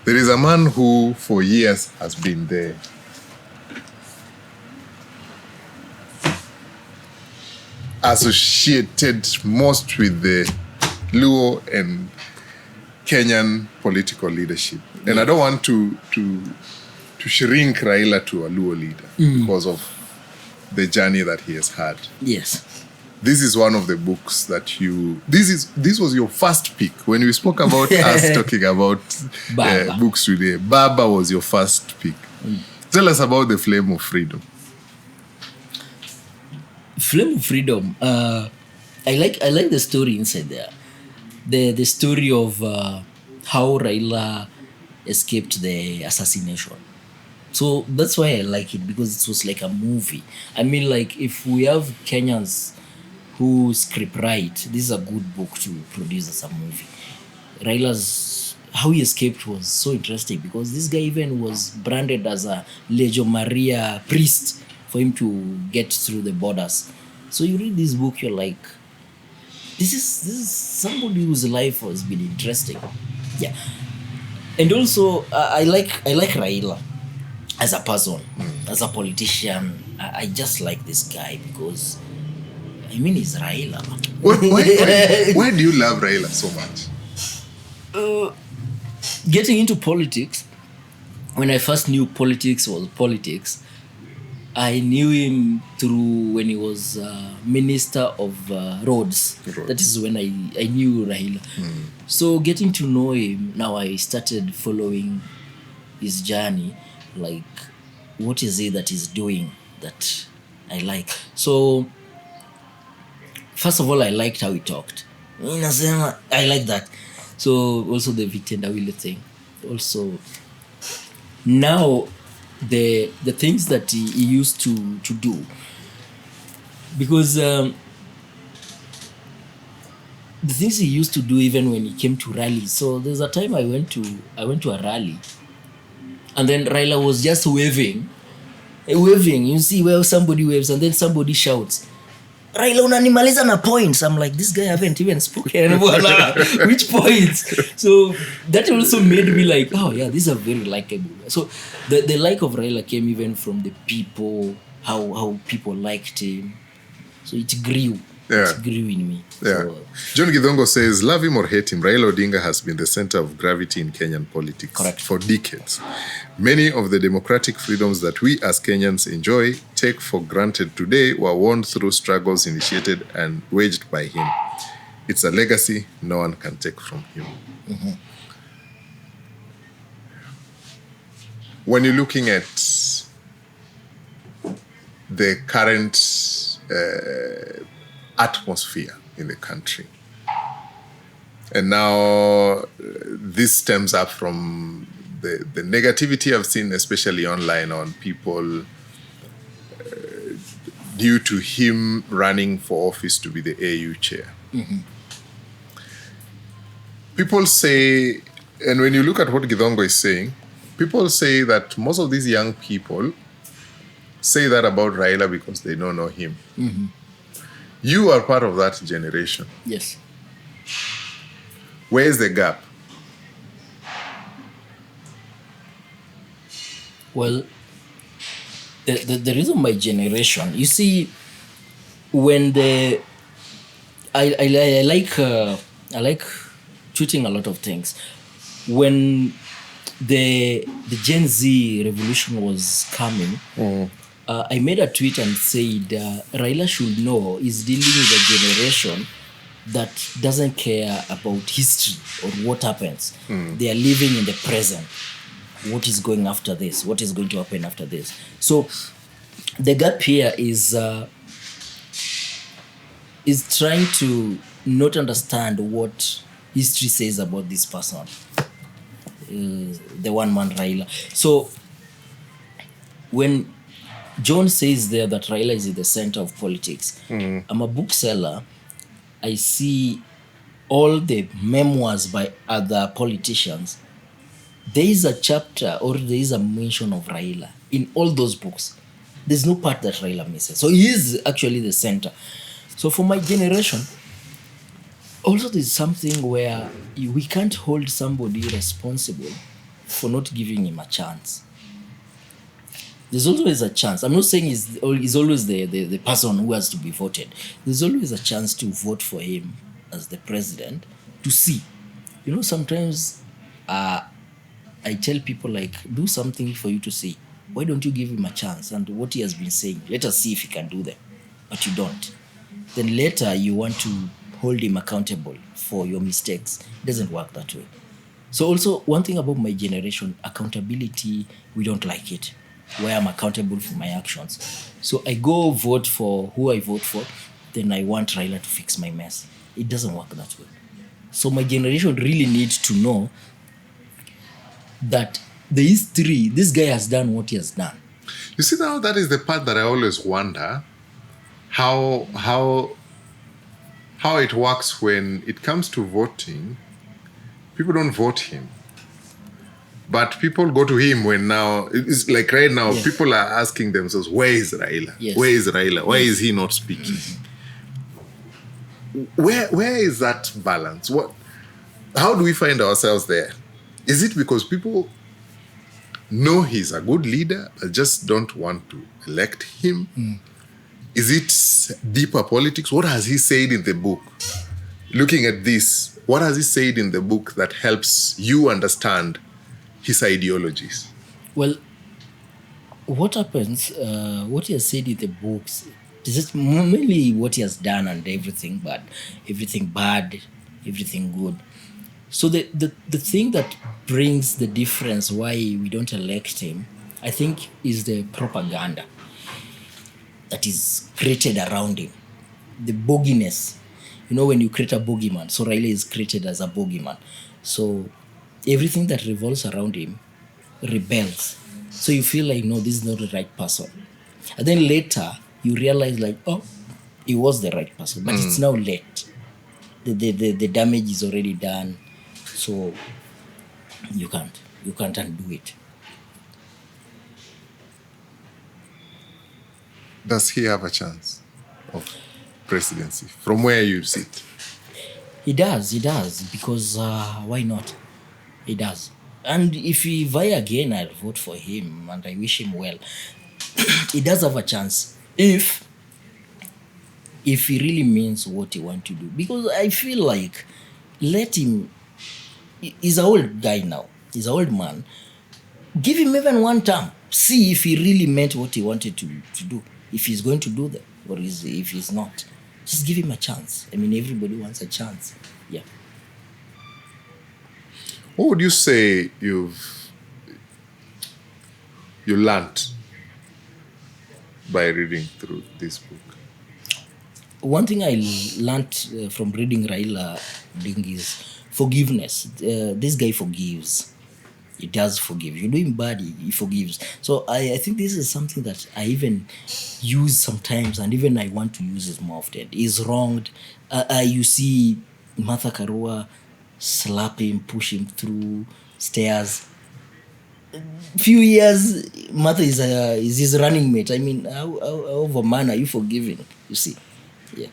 there is a man who for years has been there. Associated most with the Luo and Kenyan political leadership. And I don't want to shrink Raila to a Luo leader because of the journey that he has had. Yes. This is one of the books that this was your first pick when we spoke about us talking about books today. Baba was your first pick. Tell us about the Flame of Freedom. Flame of Freedom. I like the story inside there. The story of how Raila escaped the assassination. So that's why I like it, because it was like a movie. I mean, like, if we have Kenyans who script write, this is a good book to produce as a movie. Raila's how he escaped was so interesting, because this guy even was branded as a Legio Maria priest for him to get through the borders. So you read this book, you're like, this is somebody whose life has been interesting. Yeah. And also I like Raila as a person, as a politician. I just like this guy because, I mean, he's Raila. Why do you love Raila so much? Getting into politics, when I first knew politics was politics, I knew him through when he was Minister of Roads. That is when I knew Raila. So getting to know him, now I started following his journey. Like, what is it that he's doing that I like? So, first of all, I liked how he talked. I like that. So, also the Vitendawile thing. Also, now, the things that he used to do, because the things he used to do even when he came to rallies. So there's a time I went to a rally, and then Raila was just waving. You see where somebody waves and then somebody shouts, Raila unanimaliza na points. I'm like, this guy haven't even spoken. Which points? So that also made me like, oh yeah, these are very likable. So the like of Raila came even from the people, how people liked him. So it grew. Yeah. It grew in me. Yeah. So, John Githongo says, love him or hate him, Raila Odinga has been the center of gravity in Kenyan politics. Correct. For decades. Many of the democratic freedoms that we as Kenyans enjoy, take for granted today, were won through struggles initiated and waged by him. It's a legacy no one can take from him. Mm-hmm. When you're looking at the current atmosphere in the country, and now this stems up from the negativity I've seen, especially online, on people due to him running for office to be the AU chair. Mm-hmm. People say, and when you look at what Githongo is saying, people say that most of these young people say that about Raila because they don't know him. Mm-hmm. You are part of that generation. Yes. Where's the gap? Well, the reason my generation, you see, when I like tweeting a lot of things. When the Gen Z revolution was coming, I made a tweet and said Raila should know he's dealing with a generation that doesn't care about history or what happens. They are living in the present. What is going after this? What is going to happen after this? So the gap here is trying to not understand what history says about this person, the one man Raila. So when John says there that Raila is at the center of politics, I'm a bookseller. I see all the memoirs by other politicians. There is a chapter or there is a mention of Raila in all those books. There's no part that Raila misses. So he is actually the center. So for my generation, also there's something where we can't hold somebody responsible for not giving him a chance. There's always a chance. I'm not saying he's always the person who has to be voted. There's always a chance to vote for him as the president to see. Sometimes I tell people, like, do something for you to see. Why don't you give him a chance? And what he has been saying, let us see if he can do them. But you don't. Then later you want to hold him accountable for your mistakes. It doesn't work that way. So also, one thing about my generation, accountability, we don't like it. Where I'm accountable for my actions. So I go vote for who I vote for, then I want Raila to fix my mess. It doesn't work that way. So my generation really needs to know that the history, this guy has done what he has done. You see, now that is the part that I always wonder how it works when it comes to voting. People don't vote him. But people go to him when now, it's like right now, people are asking themselves, where is Raila? Yes. Where is Raila? Why is he not speaking? Where is that balance? How do we find ourselves there? Is it because people know he's a good leader, but just don't want to elect him? Is it deeper politics? What has he said in the book? Looking at this, what has he said in the book that helps you understand his ideologies? Well, what happens, what he has said in the books, this is mainly what he has done and everything, but everything bad, everything good. So the thing that brings the difference why we don't elect him, I think, is the propaganda that is created around him. The bogginess. When you create a bogeyman, so Raila is created as a bogeyman. So everything that revolves around him rebels. So you feel like, no, this is not the right person. And then later, you realize, like, oh, he was the right person. But it's now late. The damage is already done. So you can't undo it. Does he have a chance of presidency from where you sit? He does, because why not? He does. And if he vie again, I'll vote for him and I wish him well. He does have a chance if he really means what he wants to do. Because I feel like, let him, he's an old guy now, he's an old man. Give him even one term. See if he really meant what he wanted to do. If he's going to do that, or if he's not. Just give him a chance. I mean, everybody wants a chance. Yeah. What would you say you learned by reading through this book? One thing I learned from reading Raila is forgiveness. This guy forgives. He does forgive. You do him bad, he forgives. So I think this is something that I even use sometimes, and even I want to use it more often. He's wronged. You see Martha Karua slap him, push him through stairs. Few years, Martha is his running mate. I mean, how of a man are you forgiving? You see? Yeah.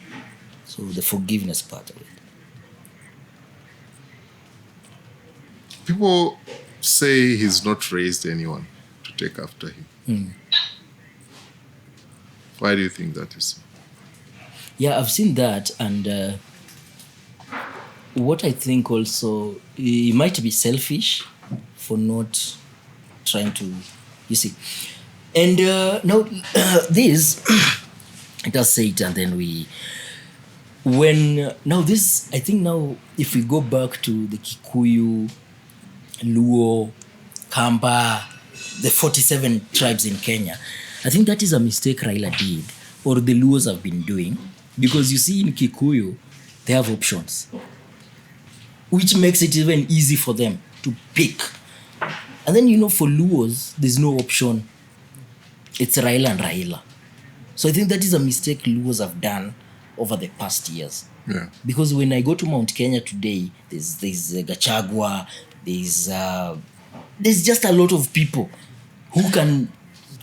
So the forgiveness part of it. People say he's not raised anyone to take after him. Why do you think that is? Yeah, I've seen that, and what I think also, he might be selfish for not trying to, you see. And now this, it does say it, and then when now this, I think now if we go back to the Kikuyu, Luo, Kamba, the 47 tribes in Kenya, I think that is a mistake Raila did, or the Luos have been doing, because you see in Kikuyu they have options, which makes it even easy for them to pick. And then for Luos there's no option, it's Raila and Raila. So I think that is a mistake Luos have done over the past years. Yeah. Because when I go to Mount Kenya today, there's Gachagua, there's just a lot of people who can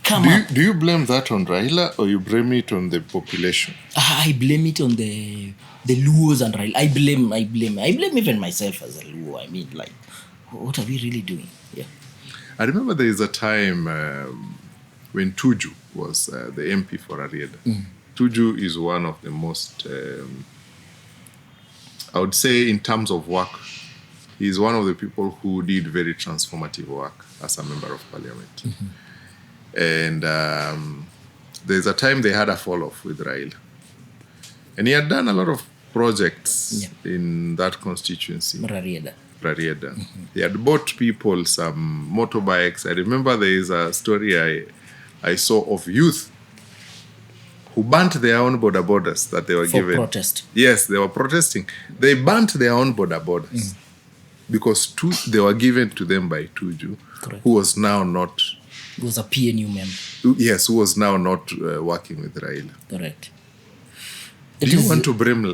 come up. Do you blame that on Raila, or you blame it on the population? I blame it on the Luos and Raila. I blame even myself as a Luo. I mean, like, what are we really doing? Yeah. I remember there is a time when Tuju was the MP for Arieda. Tuju is one of the most, I would say, in terms of work, he's one of the people who did very transformative work as a member of parliament. And there's a time they had a fall-off with Raila. And he had done a lot of projects in that constituency. Rarieda. He had bought people some motorbikes. I remember there is a story I saw of youth who burnt their own border borders that they were given. For protest. Yes, they were protesting. They burnt their own border borders because they were given to them by Tuju, Correct. who was now not... He was a PNU member. Yes, who was now not working with Raila. Correct. Do you want to blame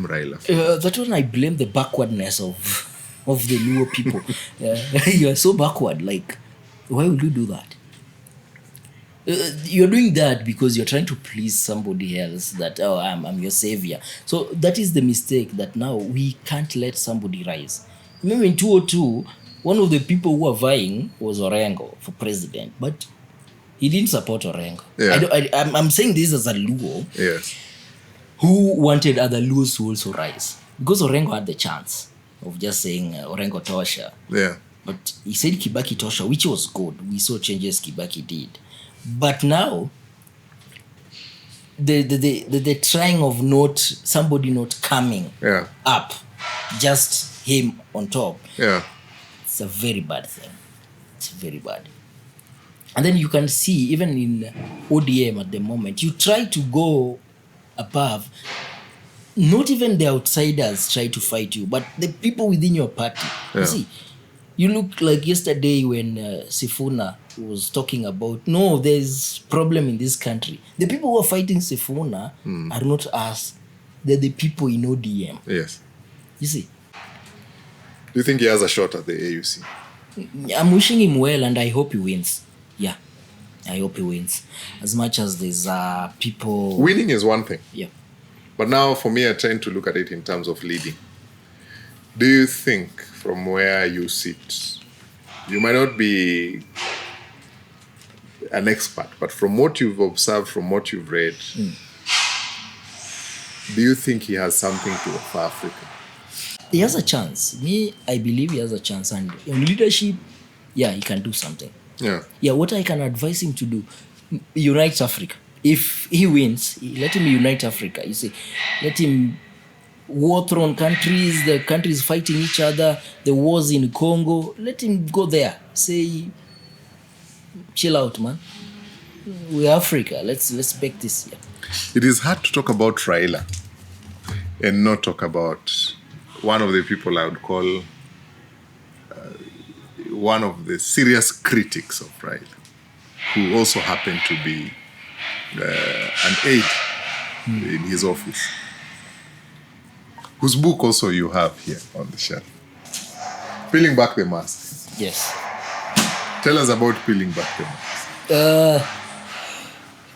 Raila? That one I blame the backwardness of the Luo people. You are so backward. Like, why would you do that? You're doing that because you're trying to please somebody else, that, oh, I'm your savior. So that is the mistake, that now we can't let somebody rise. Remember in 2002, one of the people who were vying was Orengo for president, but he didn't support Orengo. Yeah. I'm saying this as a Luo. Yes. Who wanted other Luos to also rise. Because Orengo had the chance of just saying Orengo Tosha. Yeah. But he said Kibaki Tosha, which was good. We saw changes Kibaki did. But now, the trying of somebody not coming up, just him on top. Yeah. It's a very bad thing. It's very bad. And then you can see, even in ODM at the moment, you try to go above, not even the outsiders try to fight you, but the people within your party. Yeah. You see, you look like yesterday when Sifuna was talking about, no, there's problem in this country. The people who are fighting Sifuna are not us. They're the people in ODM. Yes. You see? Do you think he has a shot at the AUC? I'm wishing him well, and I hope he wins. Yeah. I hope he wins. As much as there's people... Winning is one thing. Yeah. But now, for me, I tend to look at it in terms of leading. Do you think, from where you sit, you might not be an expert, but from what you've observed, from what you've read, do you think he has something to offer Africa? He has a chance. I believe he has a chance. And in leadership, he can do something. Yeah. Yeah, what I can advise him to do, unite Africa. If he wins, let him unite Africa. You see, let him war-torn countries, the countries fighting each other, the wars in Congo, let him go there. Say, chill out, man. We're Africa. Let's back this. Yeah. It is hard to talk about Raila and not talk about one of the people I would call one of the serious critics of Raila, who also happened to be an aide in his office, whose book also you have here on the shelf. Peeling Back the Mask. Yes. Tell us about Peeling Back the Mask.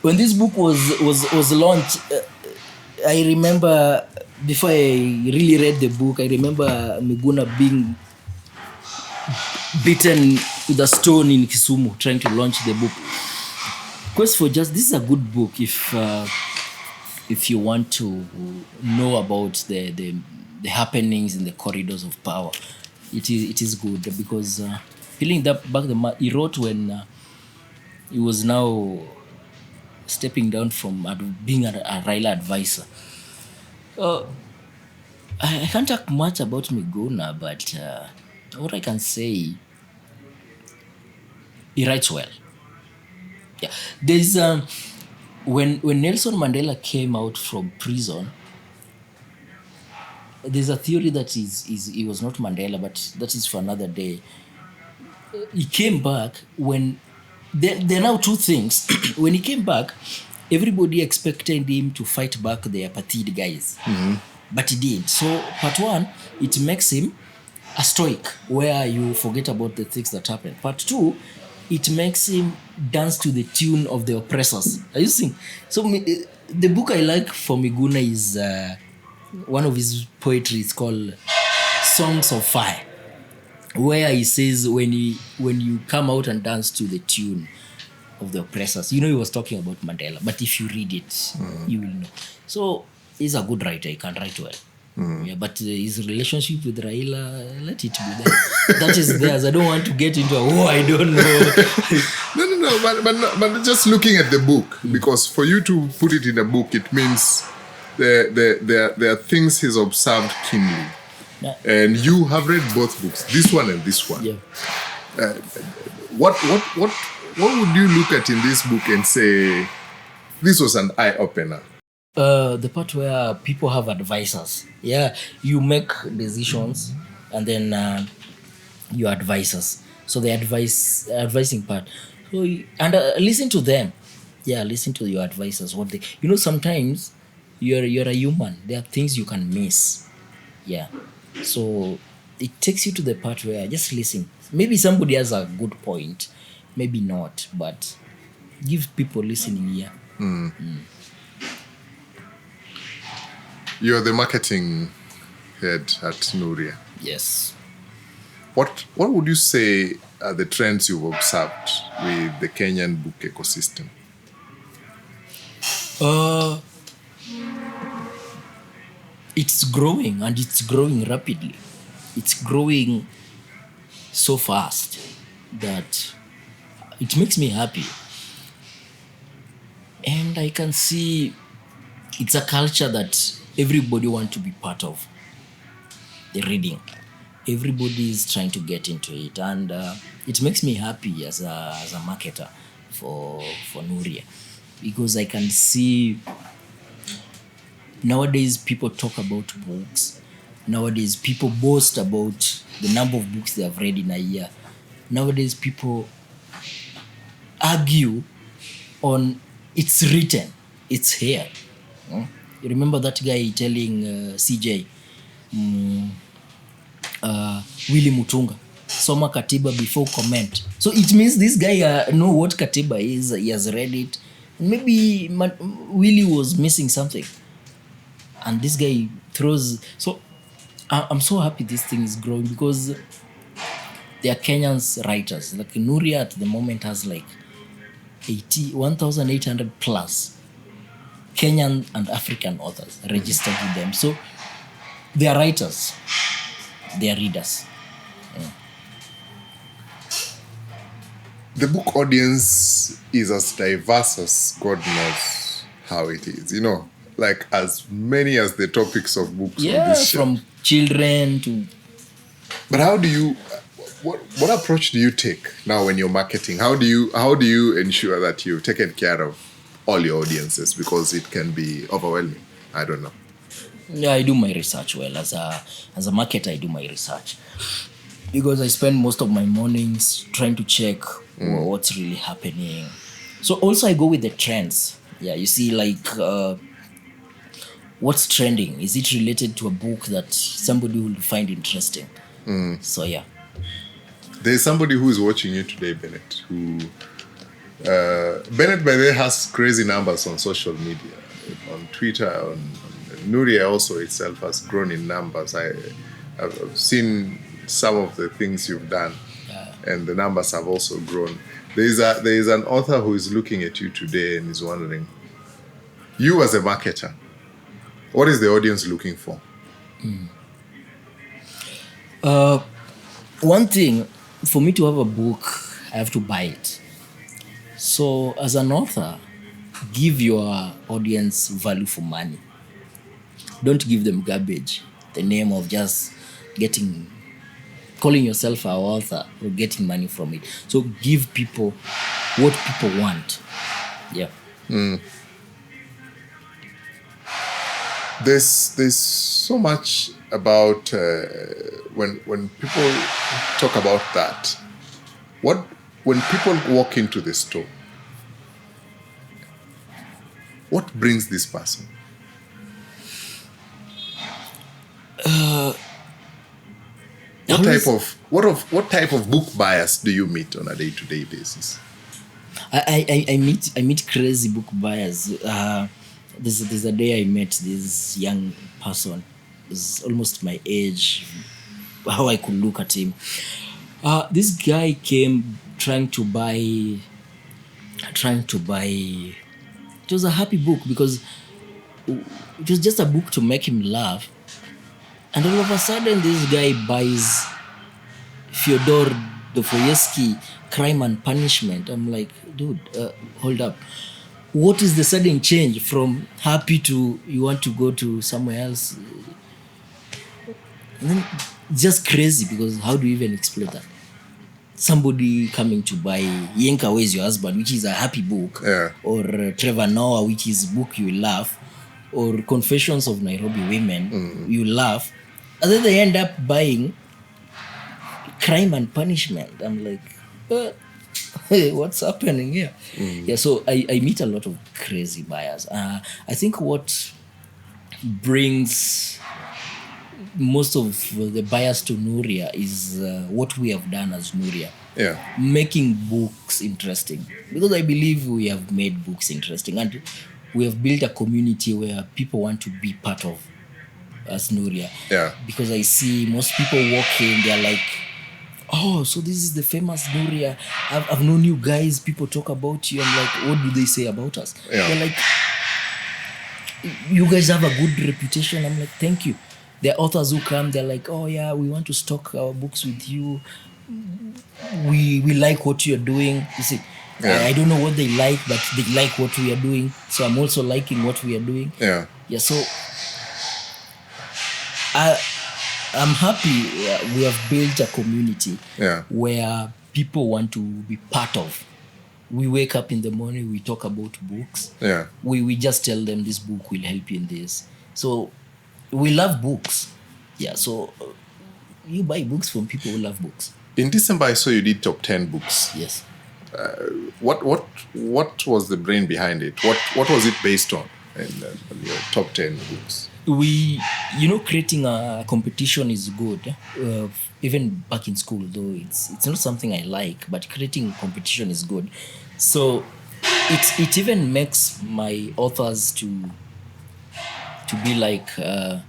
When this book was launched, I remember, before I really read the book, I remember Miguna being beaten with a stone in Kisumu trying to launch the book. Quest for Justice, this is a good book if you want to know about the happenings in the corridors of power. It is good because Peeling Back the Mask, he wrote when he was now stepping down from being a Raila advisor. Uh, I can't talk much about Miguna, but what I can say, he writes well. Yeah, there's when Nelson Mandela came out from prison, there's a theory that is he was not Mandela, but that is for another day. He came back when there are now two things. When he came back, everybody expected him to fight back the apartheid guys, but he did. So part one, it makes him a stoic, where you forget about the things that happened. Part two, it makes him dance to the tune of the oppressors. Are you seeing? So the book I like for Miguna is one of his poetry. It's called Songs of Fire, where he says when you come out and dance to the tune of the oppressors, he was talking about Mandela, but if you read it, you will know. So he's a good writer. He can write well. Yeah, but his relationship with Raila, let it be there. That is theirs. I don't want to get into I don't know. But just looking at the book, because for you to put it in a book, it means there are things he's observed keenly. Yeah. And you have read both books, this one and this one. Yeah. What would you look at in this book and say, this was an eye-opener? The part where people have advisors. Yeah, you make decisions and then your advisors. So the advising part. So and listen to them. Yeah, listen to your advisors. What they, sometimes you're a human. There are things you can miss. Yeah. So it takes you to the part where just listen. Maybe somebody has a good point, maybe not, but give people listening ear. You're the marketing head at Nuria. Yes. What would you say are the trends you've observed with the Kenyan book ecosystem? It's growing, and it's growing rapidly. It's growing so fast that it makes me happy. And I can see it's a culture that everybody wants to be part of. The reading. Everybody is trying to get into it. And it makes me happy as a marketer for Nuria. Because I can see nowadays people talk about books. Nowadays people boast about the number of books they have read in a year. Nowadays people argue on it's written, it's here. You remember that guy telling CJ, Willy Mutunga, soma katiba before comment. So it means this guy know what katiba is. He has read it. Maybe Willy was missing something, and this guy throws. So I'm so happy this thing is growing because they are Kenyans writers. Like Nuria at the moment has like 1,800 plus Kenyan and African authors registered with them. So they are writers. They are readers. Yeah. The book audience is as diverse as God knows how it is. Like as many as the topics of books on this show. From children to... But how do you... What approach do you take now when you're marketing? How do you ensure that you've taken care of all your audiences, because it can be overwhelming? I don't know. Yeah, I do my research well. As a marketer, I do my research because I spend most of my mornings trying to check what's really happening. So also I go with the trends. Yeah, you see, like what's trending? Is it related to a book that somebody will find interesting? So yeah. There's somebody who is watching you today, Bennet, who... Bennet, by the way, has crazy numbers on social media. On Twitter, on Nuria also itself has grown in numbers. I've seen some of the things you've done, and the numbers have also grown. There is an author who is looking at you today and is wondering, you as a marketer, what is the audience looking for? One thing, for me to have a book, I have to buy it. So as an author, give your audience value for money. Don't give them garbage. The name of just calling yourself an author or getting money from it. So give people what people want. Yeah. There's so much about when people talk about that. When people walk into the store, what brings this person? What type of book buyers do you meet on a day-to-day basis? I meet crazy book buyers. There's a day I met this young person. He's almost my age. How I could look at him. This guy came trying to buy. It was a happy book because it was just a book to make him laugh. And all of a sudden, this guy buys Fyodor Dostoevsky, Crime and Punishment. I'm like, dude, hold up. What is the sudden change from happy to you want to go to somewhere else? And then just crazy, because how do you even explain that? Somebody coming to buy Yenka Where's Your Husband, which is a happy book, or Trevor Noah, which is a book you laugh, or Confessions of Nairobi Women, you laugh, and then they end up buying Crime and Punishment. I'm like, hey, what's happening here? Yeah, so I meet a lot of crazy buyers. I think what brings most of the buyers to Nuria is what we have done as Nuria. Yeah. Making books interesting. Because I believe we have made books interesting, and we have built a community where people want to be part of as Nuria. Yeah. Because I see most people walk in, they're like, oh, so this is the famous Nuria. I've known you guys, people talk about you. I'm like, what do they say about us? Yeah. They're like, you guys have a good reputation. I'm like, thank you. There are authors who come, they're like, oh yeah, we want to stock our books with you. We like what you're doing. You see, I don't know what they like, but they like what we are doing. So I'm also liking what we are doing. Yeah. Yeah, so I'm happy we have built a community where people want to be part of. We wake up in the morning, we talk about books. Yeah. We just tell them this book will help you in this. So we love books. Yeah, so you buy books from people who love books. In December, I saw you did top 10 books. Yes. What was the brain behind it? What was it based on in your top 10 books? Creating a competition is good. Even back in school, though it's not something I like, but creating a competition is good. So it even makes my authors to be like, I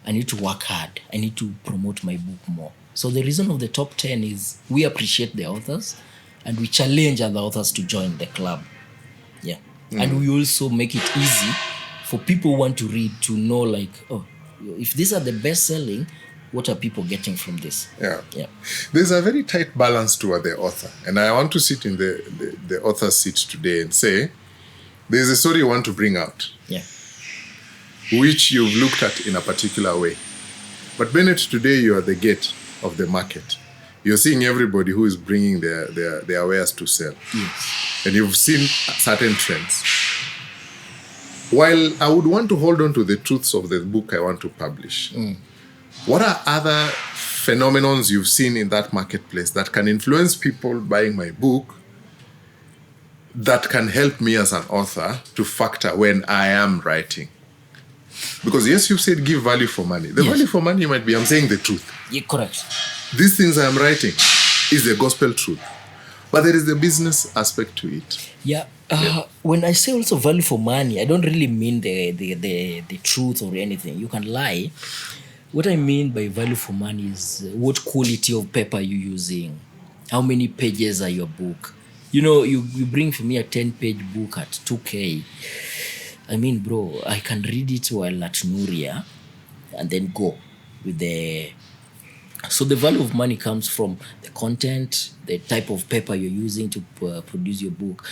need to work hard. I need to promote my book more. So the reason of the top 10 is we appreciate the authors and we challenge other authors to join the club. Yeah. And we also make it easy for people who want to read to know, like, oh, if these are the best selling, what are people getting from this? Yeah. Yeah. There's a very tight balance toward the author. And I want to sit in the author's seat today and say, there's a story you want to bring out. Yeah. Which you've looked at in a particular way. But Bennet, today you are the gate of the market. You're seeing everybody who is bringing their wares to sell. Yes. And you've seen certain trends. While I would want to hold on to the truths of the book I want to publish, what are other phenomenons you've seen in that marketplace that can influence people buying my book, that can help me as an author to factor when I am writing? Because yes, you said give value for money. The value for money might be I'm saying the truth. Yeah, correct. These things I'm writing is the gospel truth. But there is the business aspect to it. Yeah. When I say also value for money, I don't really mean the truth or anything. You can lie. What I mean by value for money is what quality of paper you're using. How many pages are your book? You bring for me a 10-page book at 2K. I mean, bro, I can read it while at Nuria and then go with the... So the value of money comes from the content, the type of paper you're using to produce your book,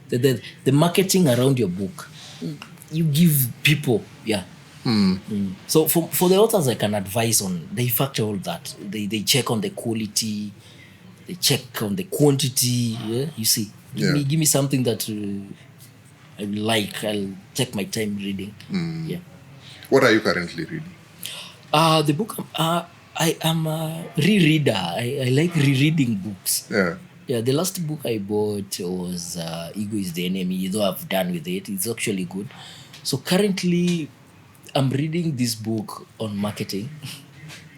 the marketing around your book. You give people, So for the authors, I can advise on, they factor all that. They check on the quality, they check on the quantity. Yeah, you see, give me something that I like. I'll take my time reading. Yeah. What are you currently reading? The book. I am a rereader. I like rereading books. Yeah. Yeah, the last book I bought was Ego is the Enemy, though I've done with it. It's actually good. So currently, I'm reading this book on marketing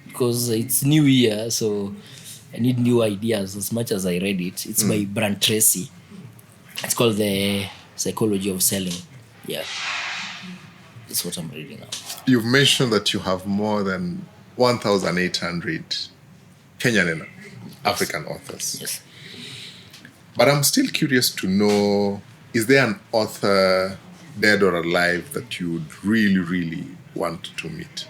because it's new year, so I need new ideas as much as I read it. It's by Brand Tracy. It's called The Psychology of Selling. Yeah. That's what I'm reading now. You've mentioned that you have more than 1,800 Kenyan and African authors. Yes. But I'm still curious to know, is there an author, dead or alive, that you would really, really want to meet?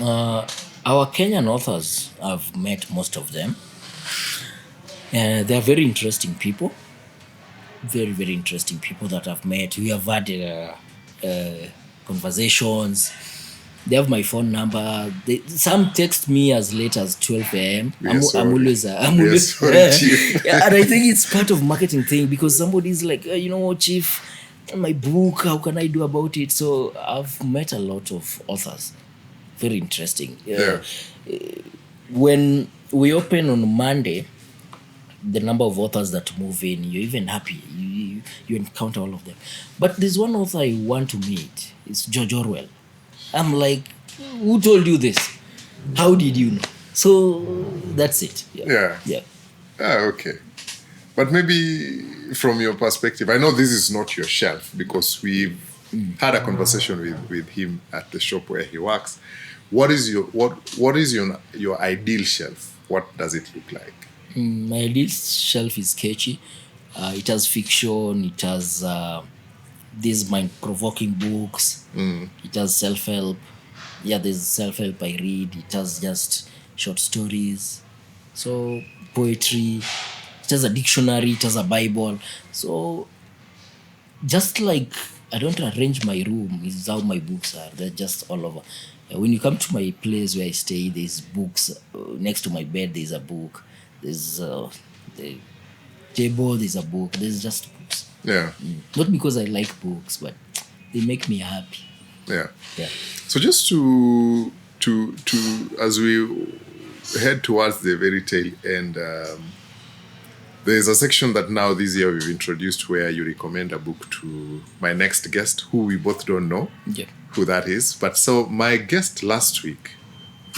Our Kenyan authors, I've met most of them. They're very interesting people. Very, very interesting people that I've met. We have had conversations. They have my phone number. Some text me as late as 12 a.m. I'm always sorry, Chief. Yeah, and I think it's part of marketing thing because somebody's like, you know what, Chief, my book, how can I do about it? So I've met a lot of authors. Very interesting. Yeah. When we open on Monday, the number of authors that move in, you're even happy. You encounter all of them. But there's one author I want to meet. It's George Orwell. I'm like, who told you this? How did you know? So that's it. Yeah. Yeah. Okay. But maybe from your perspective, I know this is not your shelf because we've had a conversation with him at the shop where he works. What is your ideal shelf? What does it look like? My ideal shelf is sketchy. It has fiction. It has these mind-provoking books. It has self-help. Yeah, there's self-help I read. It has just short stories. So poetry. It has a dictionary. It has a Bible. So just like I don't arrange my room, is how my books are. They're just all over. When you come to my place where I stay, there's books. Next to my bed, there's a book. There's the table, there's a book. There's just books. Yeah. Not because I like books, but they make me happy. Yeah. Yeah. So just to as we head towards the very tail end, there's a section that now this year we've introduced where you recommend a book to my next guest, who we both don't know who that is. But so my guest last week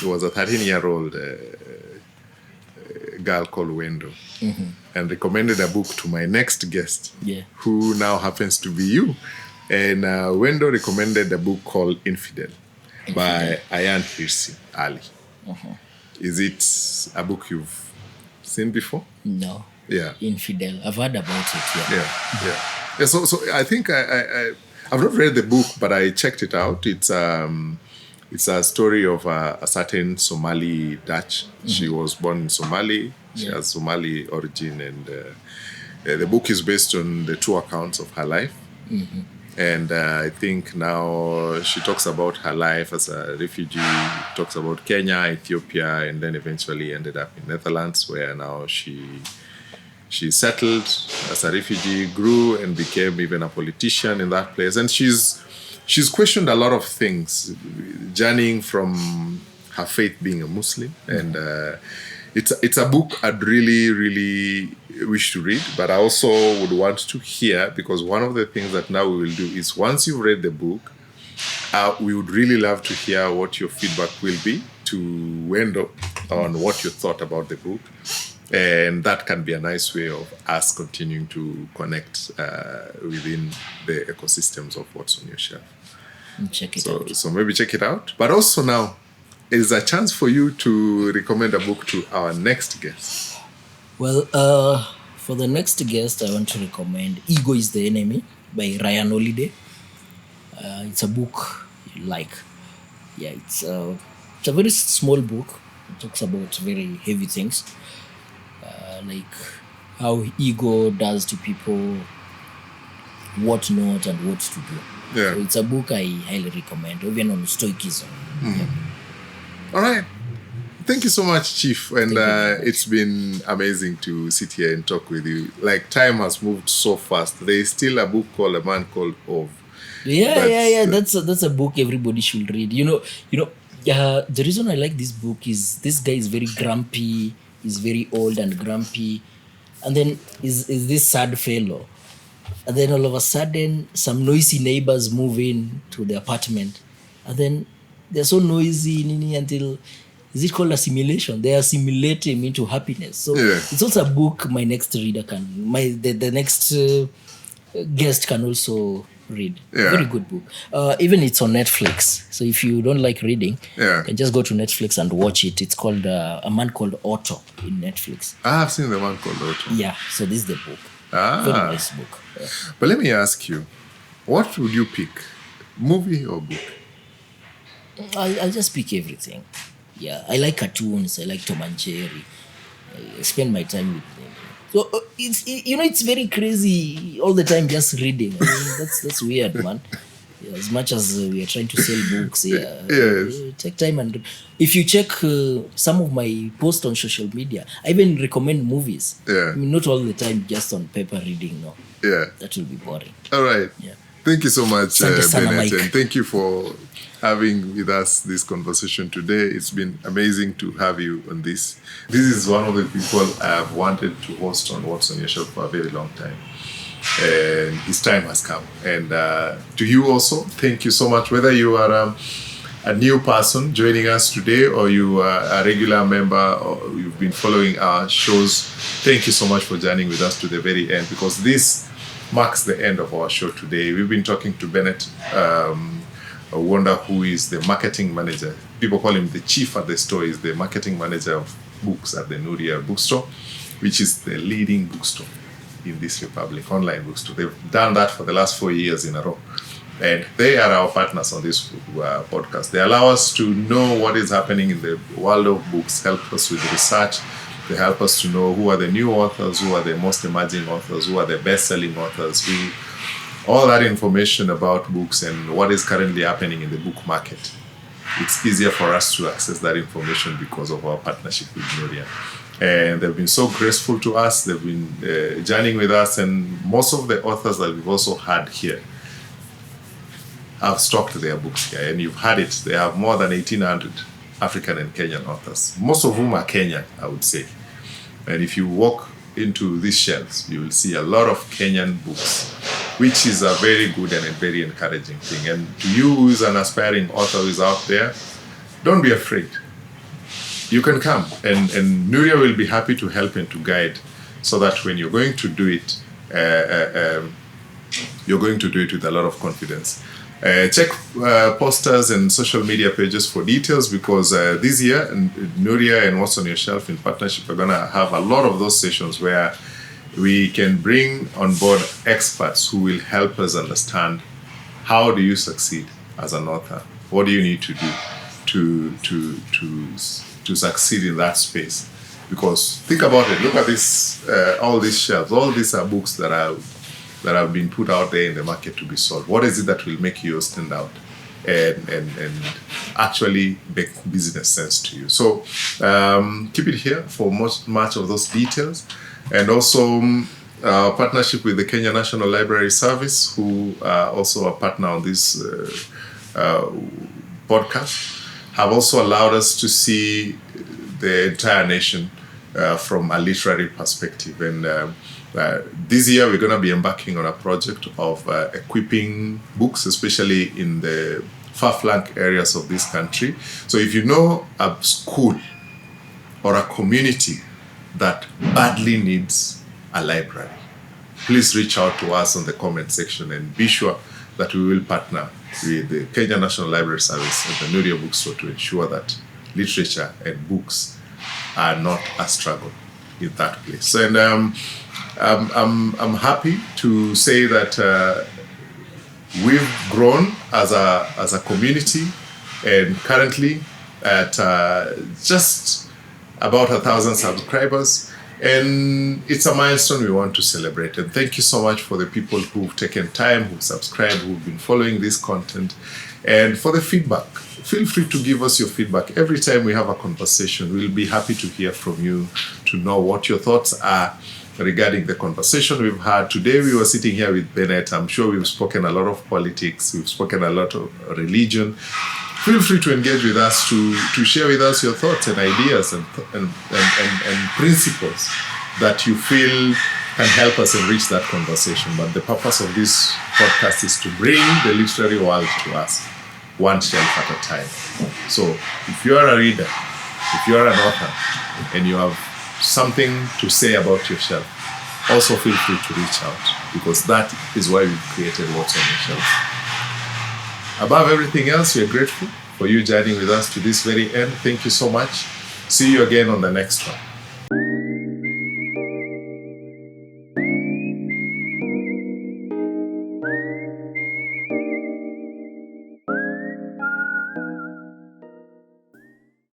was a 13-year-old girl called Wendo, and recommended a book to my next guest, who now happens to be you. And Wendo recommended a book called Infidel by Ayan Hirsi Ali. Is it a book you've seen before? No. Yeah. Infidel. I've heard about it. Yeah. So I think I've not read the book, but I checked it out. It's a story of a certain Somali Dutch. She was born in Somali. She has Somali origin, and the book is based on the two accounts of her life. And I think now she talks about her life as a refugee, talks about Kenya, Ethiopia, and then eventually ended up in Netherlands, where now she settled as a refugee, grew and became even a politician in that place. And she's questioned a lot of things, journeying from her faith being a Muslim. And it's a book I'd really, really wish to read, but I also would want to hear, because one of the things that now we will do is once you've read the book, we would really love to hear what your feedback will be to Wendo on what you thought about the book. And that can be a nice way of us continuing to connect within the ecosystems of what's on your shelf. Check it out. So maybe check it out. But also now is a chance for you to recommend a book to our next guest. Well, for the next guest, I want to recommend Ego is the Enemy by Ryan Holiday. It's a book you like. Yeah, it's a very small book. It talks about very heavy things. Like how ego does to people, what not and what to do. Yeah. So it's a book I highly recommend, even on stoicism. All right. Thank you so much, Chief. And Thank you very much. it's been amazing to sit here and talk with you. Like, time has moved so fast. There is still a book called A Man Called Ov. Yeah. That's a book everybody should read. The reason I like this book is this guy is very grumpy. He's very old and grumpy, and then is this sad fellow. And then all of a sudden, some noisy neighbors move in to the apartment, and then they're so noisy until, is it called assimilation? They assimilate him into happiness. So Yeah. it's also a book my next reader the next guest can also read. Yeah. Very good book. Even it's on Netflix. So if you don't like reading, Yeah. you can just go to Netflix and watch it. It's called A Man Called Otto in Netflix. I have seen The Man Called Otto. Yeah. So this is the book. Very Ah. nice book. Yeah. But let me ask you, what would you pick? Movie or book? I'll just pick everything. Yeah, I like cartoons. I like Tom and Jerry. I spend my time with them. So it's very crazy all the time just reading. I mean, that's weird, man. Yeah, as much as we are trying to sell books, Yes. take time and if you check some of my posts on social media, I even recommend movies. Yeah. I mean, not all the time just on paper reading. No, Yeah. that will be boring. All right. Yeah. Thank you so much, Asante sana, Bennet, Mike. and thank you for having with us this conversation today. It's been amazing to have you on this. This is one of the people I have wanted to host on What's on Your Shelf for a very long time. And his time has come. And to you also, thank you so much. Whether you are a new person joining us today or you are a regular member or you've been following our shows, thank you so much for joining with us to the very end, because this marks the end of our show today. We've been talking to Bennet Owuonda, who is the marketing manager. People call him the chief at the store. He's the marketing manager of books at the Nuria bookstore, which is the leading bookstore in this republic, online bookstore. They've done that for the last 4 years in a row. And they are our partners on this podcast. They allow us to know what is happening in the world of books, help us with research. They help us to know who are the new authors, who are the most emerging authors, who are the best-selling authors, all that information about books and what is currently happening in the book market. It's easier for us to access that information because of our partnership with Nuria. And they've been so graceful to us. They've been journeying with us, and most of the authors that we've also had here have stocked their books here, and you've had it. They have more than 1,800 African and Kenyan authors, most of whom are Kenyan, I would say. And if you walk into these shelves, you will see a lot of Kenyan books, which is a very good and a very encouraging thing. And to you who is an aspiring author who is out there, don't be afraid. You can come, and Nuria will be happy to help and to guide, so that when you're going to do it, you're going to do it with a lot of confidence. Check posters and social media pages for details, because this year, Nuria and What's on Your Shelf in partnership are going to have a lot of those sessions where we can bring on board experts who will help us understand how do you succeed as an author? What do you need to do to succeed in that space? Because think about it, look at this, all these shelves, all these are books that have been put out there in the market to be sold. What is it that will make you stand out and actually make business sense to you? So keep it here for much of those details. And also partnership with the Kenya National Library Service, who are also a partner on this podcast, have also allowed us to see the entire nation from a literary perspective. And this year we're going to be embarking on a project of equipping books, especially in the far-flung areas of this country. So if you know a school or a community that badly needs a library, please reach out to us on the comment section, and be sure that we will partner with the Kenya National Library Service and the Nuria Bookstore to ensure that literature and books are not a struggle in that place. And I'm happy to say that we've grown as a community, and currently at just about 1,000 subscribers. And it's a milestone we want to celebrate. And thank you so much for the people who've taken time, who've subscribed, who've been following this content, and for the feedback. Feel free to give us your feedback. Every time we have a conversation, we'll be happy to hear from you, to know what your thoughts are regarding the conversation we've had. Today we were sitting here with Bennet. I'm sure we've spoken a lot of politics, we've spoken a lot of religion. Feel free to engage with us, to share with us your thoughts and ideas and principles that you feel can help us enrich that conversation. But the purpose of this podcast is to bring the literary world to us, one shelf at a time. So if you are a reader, if you are an author, and you have something to say about your shelf, also feel free to reach out, because that is why we've created What's on Your Shelf. Above everything else, we are grateful for you joining with us to this very end. Thank you so much. See you again on the next one.